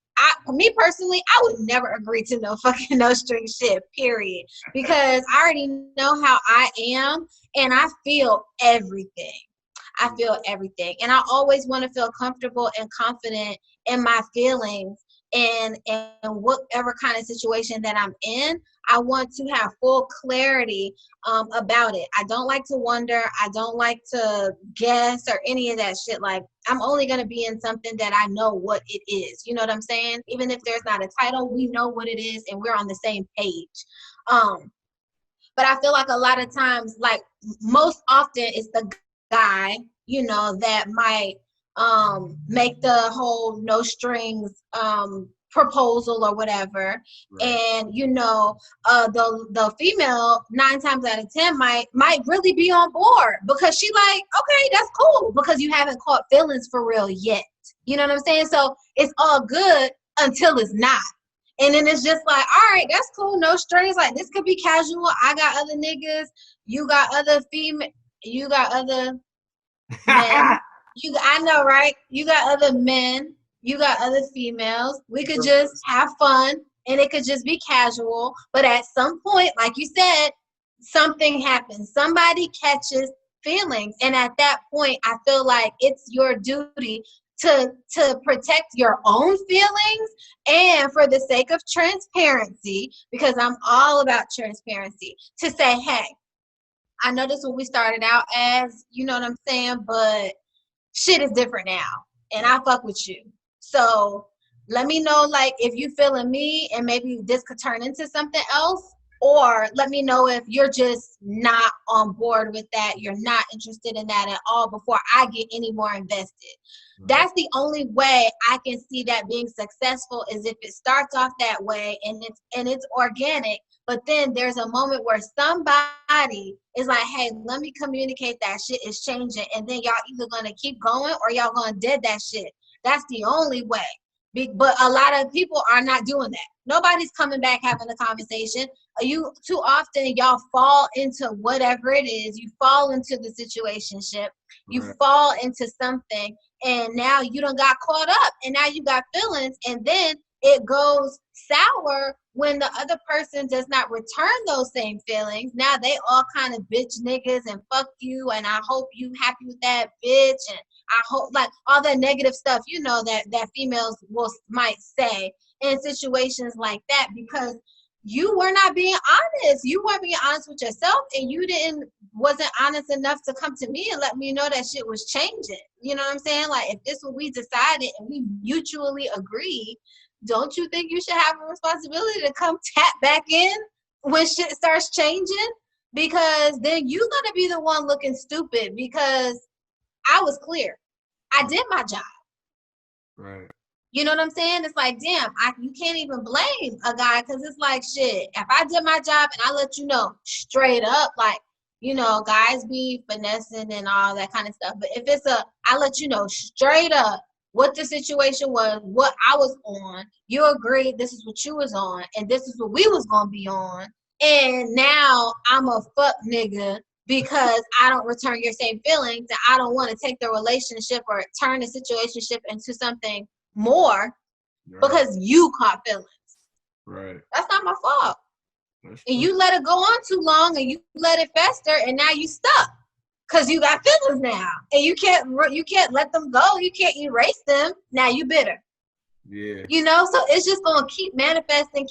C: for me personally, I would never agree to no fucking no string shit, period. Because I already know how I am and I feel everything. And I always want to feel comfortable and confident in my feelings and whatever kind of situation that I'm in. I want to have full clarity about it. I don't like to wonder. I don't like to guess or any of that shit. Like, I'm only going to be in something that I know what it is. You know what I'm saying? Even if there's not a title, we know what it is and we're on the same page. But I feel like a lot of times, like most often it's the guy, that might make the whole no strings proposal or whatever. Right. And the female 9 times out of 10 might really be on board because she like, okay, that's cool, because you haven't caught feelings for real yet. You know what I'm saying? So it's all good until it's not. And then it's just like, all right, that's cool, no strings. Like, this could be casual. I got other niggas, you got other female, you got other men. I know, right? You got other men, you got other females. We could just have fun and it could just be casual. But at some point, like you said, something happens. Somebody catches feelings. And at that point, I feel like it's your duty to protect your own feelings and for the sake of transparency, because I'm all about transparency, to say, hey, I know this is what we started out as, you know what I'm saying? But shit is different now and I fuck with you. So let me know, like, if you feeling me and maybe this could turn into something else, or let me know if you're just not on board with that. You're not interested in that at all before I get any more invested. Right. That's the only way I can see that being successful, is if it starts off that way and it's organic, but then there's a moment where somebody is like, hey, let me communicate that shit is changing, and then y'all either gonna keep going or y'all gonna dead that shit. That's the only way. But a lot of people are not doing that. Nobody's coming back having a conversation. You too often y'all fall into whatever it is. You fall into the situationship. You right. fall into something, and now you done got caught up, and now you got feelings, and then it goes sour when the other person does not return those same feelings. Now they all kind of bitch niggas and fuck you, and I hope you happy with that bitch, and I hope, like, all that negative stuff, you know, that females might say in situations like that, because you were not being honest. You weren't being honest with yourself, and you wasn't honest enough to come to me and let me know that shit was changing. You know what I'm saying? Like, if this what we decided and we mutually agreed, don't you think you should have a responsibility to come tap back in when shit starts changing? Because then you're going to be the one looking stupid, because I was clear. I did my job.
A: Right.
C: You know what I'm saying? It's like, damn, you can't even blame a guy, because it's like, shit, if I did my job and I let you know straight up, like, you know, guys be finessing and all that kind of stuff. But if it's I let you know straight up what the situation was, what I was on, you agreed this is what you was on, and this is what we was going to be on. And now I'm a fuck nigga because I don't return your same feelings, and I don't want to take the relationship or turn the situationship into something more right. because you caught feelings.
A: Right.
C: That's not my fault. And you let it go on too long, and you let it fester, and now you stuck because you got feelings now, and you can't let them go. You can't erase them. Now you bitter.
A: Yeah.
C: You know, so it's just gonna keep manifesting.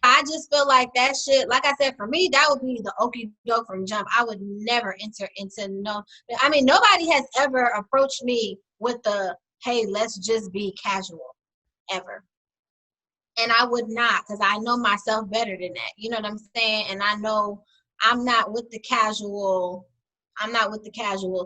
C: I just feel like that shit, like I said, for me, that would be the okie doke from jump. I would never enter into nobody has ever approached me with the, hey, let's just be casual, ever. And I would not, because I know myself better than that. You know what I'm saying? And I know I'm not with the casual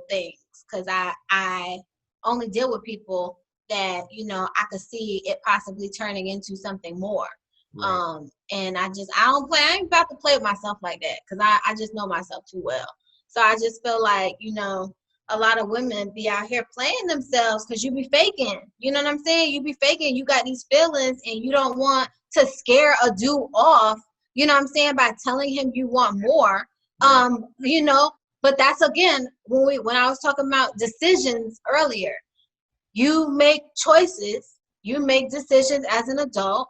C: things, because I only deal with people that, you know, I could see it possibly turning into something more. Right. And I ain't about to play with myself like that, because I just know myself too well. So I just feel like, you know, a lot of women be out here playing themselves because you be faking. You know what I'm saying? You be faking. You got these feelings, and you don't want to scare a dude off, you know what I'm saying, by telling him you want more. Right. You know, but that's, again, when I was talking about decisions earlier, you make choices, you make decisions as an adult.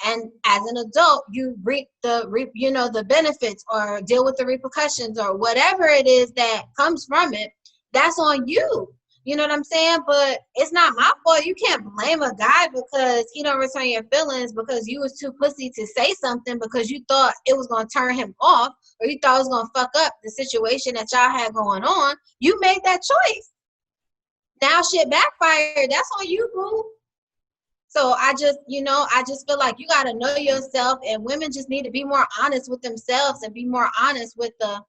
C: And as an adult, you reap the benefits, or deal with the repercussions, or whatever it is that comes from it. That's on you. You know what I'm saying? But it's not my fault. You can't blame a guy because he don't return your feelings because you was too pussy to say something because you thought it was going to turn him off, or you thought it was going to fuck up the situation that y'all had going on. You made that choice. Now shit backfired. That's on you, boo. So I just feel like you got to know yourself, and women just need to be more honest with themselves and be more honest with the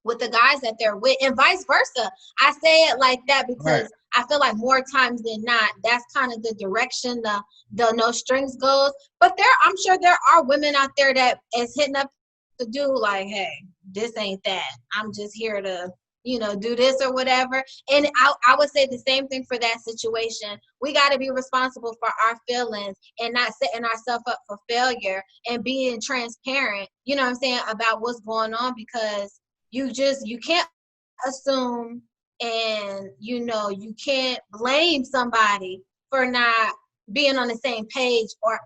C: guys that they're with, and vice versa. I say it like that because right. I feel like more times than not, that's kind of the direction the no strings goes. But I'm sure there are women out there that is hitting up to do like, hey, this ain't that. I'm just here to, you know, do this or whatever. And I would say the same thing for that situation. We got to be responsible for our feelings and not setting ourselves up for failure, and being transparent, you know what I'm saying, about what's going on, because you can't assume, and, you know, you can't blame somebody for not being on the same page or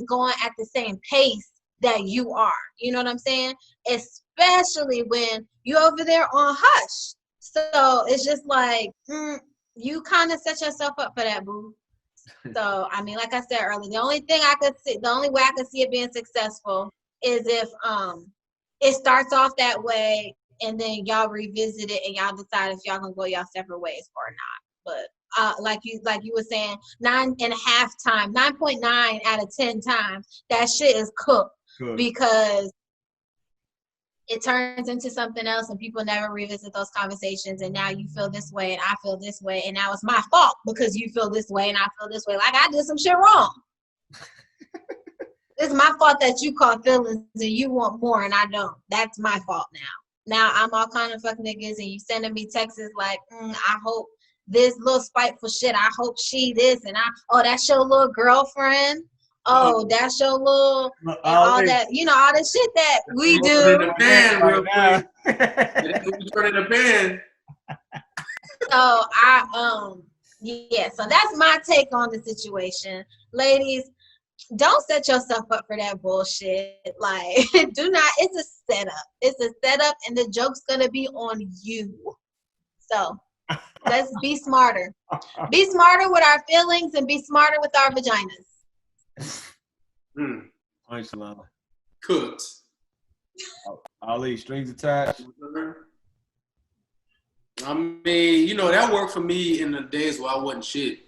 C: going at the same pace that you are. You know what I'm saying? Especially when you're over there on hush. So it's just like, you kind of set yourself up for that, boo. So, I mean, like I said earlier, the only way I could see it being successful is if it starts off that way, and then y'all revisit it and y'all decide if y'all gonna go y'all separate ways or not. But like you were saying, 9.5 times, 9.9 out of 10 times, that shit is cooked. Good. Because it turns into something else and people never revisit those conversations, and now you feel this way and I feel this way, and now it's my fault because you feel this way and I feel this way. Like I did some shit wrong. It's my fault that you caught feelings and you want more and I don't. That's my fault now. Now I'm all kind of fuck niggas and you sending me texts like, I hope this little spiteful shit, I hope she this, and that's your little girlfriend. Oh, that's your little, and all that, all the shit that we do. In the band real quick. Turn in the band. So so that's my take on the situation. Ladies, don't set yourself up for that bullshit. Like, do not, it's a setup. It's a setup and the joke's gonna be on you. So let's be smarter. Be smarter with our feelings and be smarter with our vaginas.
A: Thanks, Lana.
B: Cooked.
A: Ali, strings attached.
B: I mean, that worked for me in the days where I wasn't shit.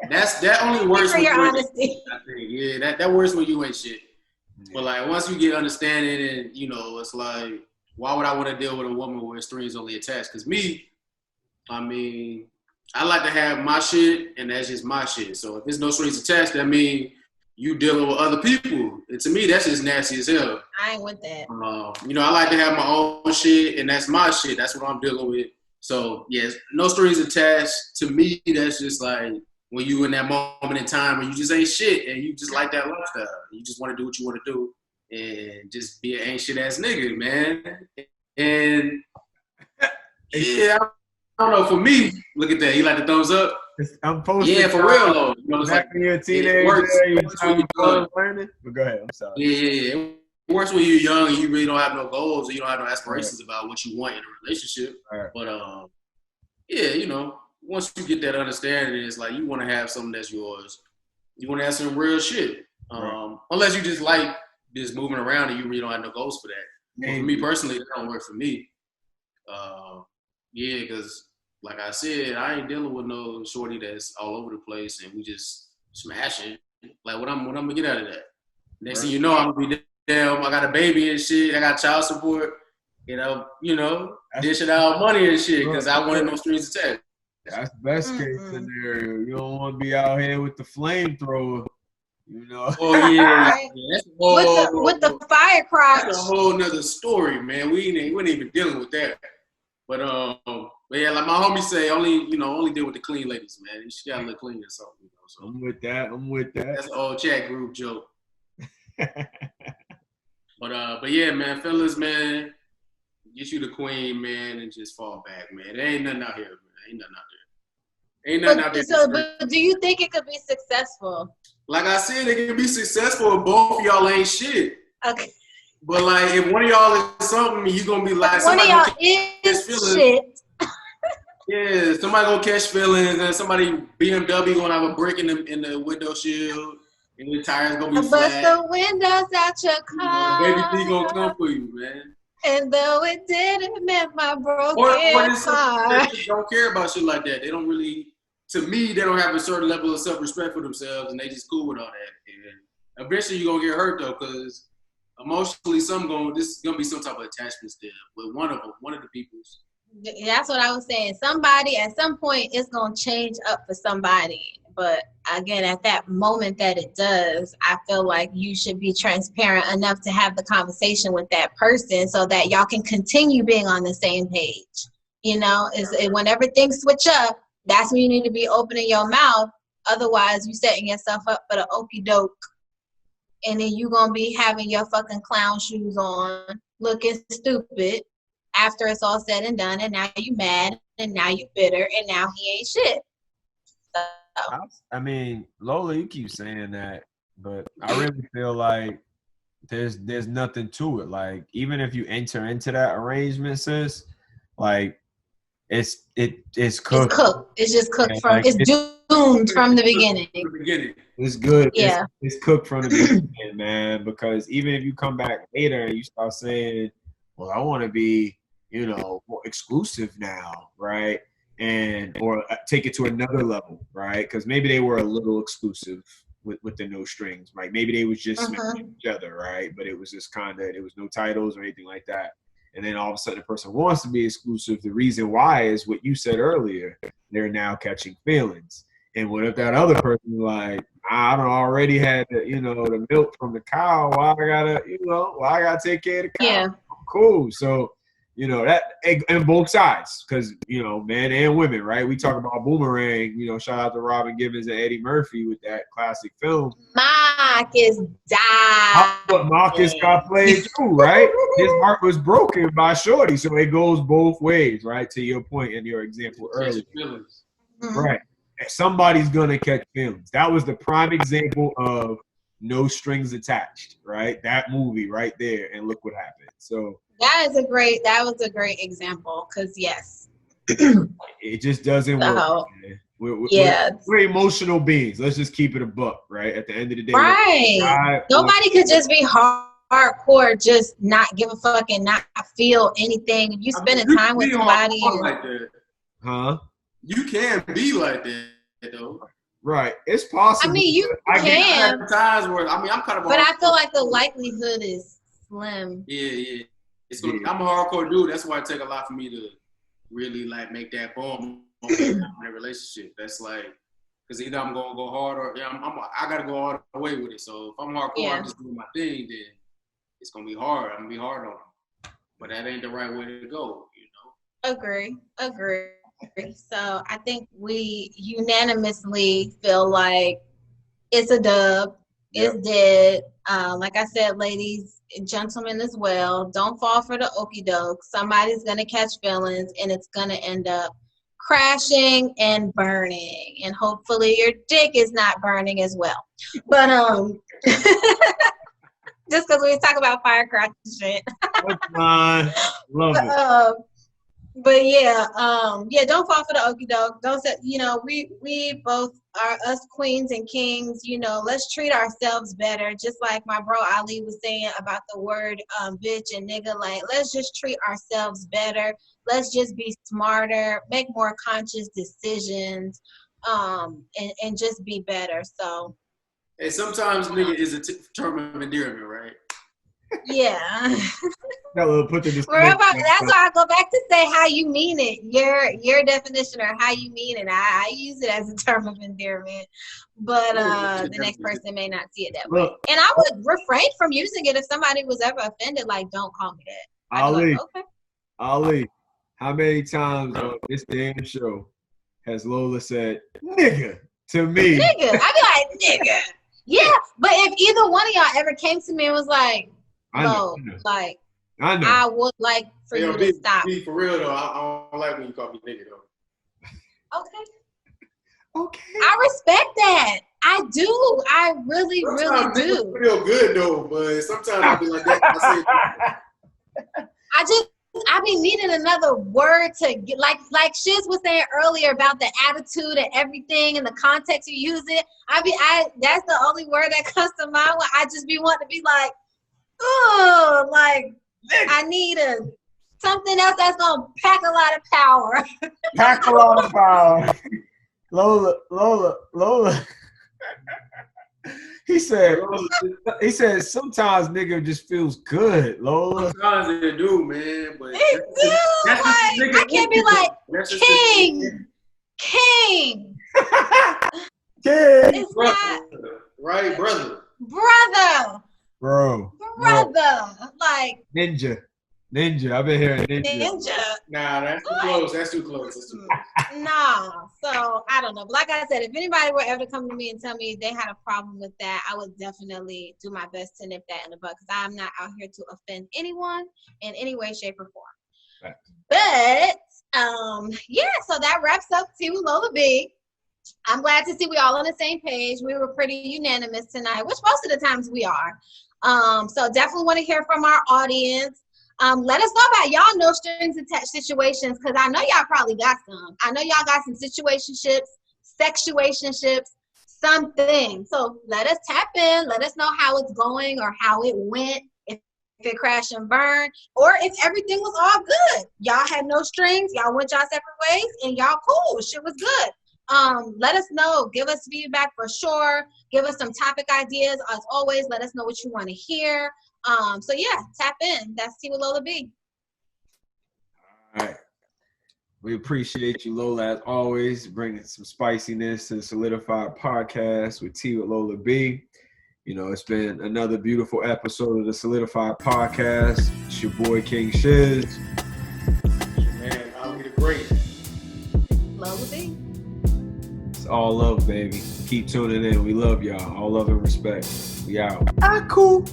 B: That only works when you honesty. Yeah, that works when you ain't shit. Yeah. But like once you get understanding and it's like, why would I want to deal with a woman where strings only attached? Because me, I mean, I like to have my shit, and that's just my shit. So if there's no strings attached, that means you dealing with other people. And to me, that's just nasty as hell.
C: I ain't with that.
B: I like to have my own shit, and that's my shit. That's what I'm dealing with. So, yes, no strings attached. To me, that's just like when you in that moment in time where you just ain't shit, and you just like that lifestyle. You just want to do what you want to do and just be an ain't shit-ass nigga, man. And, yeah, I don't know. For me, look at that. You like the thumbs up?
A: I'm posting.
B: Yeah, for real though.
A: It's back when you're a teenager, you're learning. But go ahead. I'm sorry.
B: Yeah. It works when you're young and you really don't have no goals or you don't have no aspirations about what you want in a relationship. Right. But once you get that understanding, it's like you want to have something that's yours. You want to have some real shit. Unless you just like just moving around and you really don't have no goals for that. For me personally, that don't work for me. Because like I said, I ain't dealing with no shorty that's all over the place and we just smashing. Like what I'm gonna get out of that? Next thing you know, I'm gonna be damn. I got a baby and shit. I got child support. Dishing out money and shit because I wanted no strings attached.
A: That's the best case scenario. You don't want to be out here with the flamethrower.
B: Oh yeah.
C: With the fire crotch.
B: That's a whole nother story, man. We ain't even dealing with that. But yeah, like my homie say, only deal with the clean ladies, man. She gotta look clean or something. So
A: I'm with that.
B: That's an old chat group joke. But yeah, man, fellas, man, get you the queen, man, and just fall back, man. There ain't nothing out here, man. Ain't nothing out there.
C: But do you think it could be successful?
B: Like I said, it can be successful if both of y'all ain't shit.
C: Okay.
B: But like, if one of y'all is something, you gonna be like,
C: one of y'all is shit.
B: Yeah, somebody gonna catch feelings, and somebody BMW gonna have a brick in the window shield, and the tires gonna be flat.
C: Bust the windows out your car.
B: Baby D gonna come for you, man.
C: And though it didn't mend my broken heart.
B: They don't care about shit like that. They don't really. To me, they don't have a certain level of self-respect for themselves, and they just cool with all that. And eventually, you're gonna get hurt though, because emotionally, this is gonna be some type of attachment still with one of the people's.
C: That's what I was saying. Somebody at some point it's gonna change up for somebody. But again, at that moment that it does, I feel like you should be transparent enough to have the conversation with that person so that y'all can continue being on the same page. Whenever things switch up, that's when you need to be opening your mouth. Otherwise, you setting yourself up for the okie doke. And then you gonna be having your fucking clown shoes on, looking stupid after it's all said and done, and now you mad, and now you bitter, and now he ain't shit. So.
A: I mean, Lola, you keep saying that, but I really feel like there's nothing to it. Like, even if you enter into that arrangement, sis, like it's cooked.
C: It's cooked. It's just cooked it's doomed from the beginning.
A: It's good.
C: Yeah.
A: It's cooked from the beginning, man, because even if you come back later and you start saying, well, I want to be, more exclusive now, right? or take it to another level, right? Because maybe they were a little exclusive with the no strings, right? Maybe they was just smacking each other, right? But it was just kind of, there was no titles or anything like that. And then all of a sudden the person wants to be exclusive. The reason why is what you said earlier. They're now catching feelings. And what if that other person like, I don't already had the, the milk from the cow. Why I gotta take care of the cow?
C: Yeah.
A: Cool. So, that, and both sides, because, men and women, right? We talk about Boomerang, shout out to Robin Givens and Eddie Murphy with that classic film.
C: Marcus died.
A: But Marcus got played too, right? His heart was broken by Shorty. So it goes both ways, right? To your point and your example earlier. Right. Somebody's going to catch feelings. That was the prime example of No Strings Attached, right? That movie right there. And look what happened. So
C: that was a great example, because yes.
A: It just doesn't work. We're emotional beings. Let's just keep it a buck, right? At the end of the day.
C: Right. Nobody could just be hardcore, just not give a fuck and not feel anything. If you spending time with somebody.
B: Like that.
A: Huh?
B: You can be like that, though.
A: Right. It's possible.
C: I mean, you can.
B: Times where, I'm kind of.
C: But I feel like the likelihood is slim.
B: Yeah. I'm a hardcore dude. That's why it take a lot for me to really like make that boom in a relationship. That's like, because either I'm gonna go hard or I gotta go all the way with it. So if I'm hardcore, I'm just doing my thing, then it's gonna be hard. I'm gonna be hard on them. But that ain't the right way to go,
C: Agree. So I think we unanimously feel like it's a dub. It's dead. Like I said, ladies, gentlemen as well, don't fall for the okie doke. Somebody's gonna catch feelings, and it's gonna end up crashing and burning. And hopefully your dick is not burning as well. But just because we talk about firecracker shit.
A: That's fine. Love it.
C: But don't fall for the okie doke. Don't say, we both are us queens and kings. Let's treat ourselves better. Just like my bro Ali was saying about the word bitch and nigga. Like, let's just treat ourselves better. Let's just be smarter, make more conscious decisions, and just be better. So.
B: Hey, sometimes nigga is a term of endearment, right?
C: Yeah.
A: Put the
C: that's why I go back to say how you mean it. Your definition or how you mean it. I use it as a term of endearment, but the next person may not see it that way. And I would refrain from using it if somebody was ever offended. Like, don't call me that.
A: Ali,
C: okay.
A: Ali, how many times on this damn show has Lola said "nigga" to me?
C: Nigga, I be like nigga. Yeah, but if either one of y'all ever came to me and was like, I would like for you to stop.
B: For real though, I don't like when you call me nigga though.
C: Okay. I respect that. I do. I really,
B: sometimes
C: really do.
B: Feel good though, but sometimes I be like that.
C: I be needing another word to get, like Shiz was saying earlier about the attitude and everything and the context you use it. That's the only word that comes to mind when I just be wanting to be like, oh, like I need something else that's gonna pack a lot of power.
A: Pack a lot of power. Lola. He said sometimes nigga just feels good, Lola.
B: Sometimes they do, man. But
C: it do. Like, I can't be like king.
A: King.
C: It's not
B: right, brother.
A: Bro.
C: Like
A: Ninja. I've been hearing ninja.
B: Nah, that's too close.
C: Nah. So I don't know. But like I said, if anybody were ever to come to me and tell me they had a problem with that, I would definitely do my best to nip that in the bud, because I'm not out here to offend anyone in any way, shape, or form. Right. But so that wraps up Team Lola B. I'm glad to see we all on the same page. We were pretty unanimous tonight, which most of the times we are. So definitely want to hear from our audience. Let us know about y'all no strings attached situations, because I know y'all probably got some. I know y'all got some situationships, sexuationships, something. So let us tap in. Let us know how it's going or how it went. If it crashed and burned, or if everything was all good. Y'all had no strings, y'all went y'all separate ways, and y'all cool. Shit was good. Let us know. Give us feedback for sure. Give us some topic ideas. As always, let us know what you want to hear. So yeah, tap in. That's Tea with Lola B.
A: All right. We appreciate you, Lola, as always, bringing some spiciness to the Solidified Podcast with Tea with Lola B. You know, it's been another beautiful episode of the Solidified Podcast. It's your boy, King Shiz.
B: Man, I'll be the great.
C: Lola B.
A: It's all love, baby. Keep tuning in. We love y'all. All love and respect. We out.
C: Cool.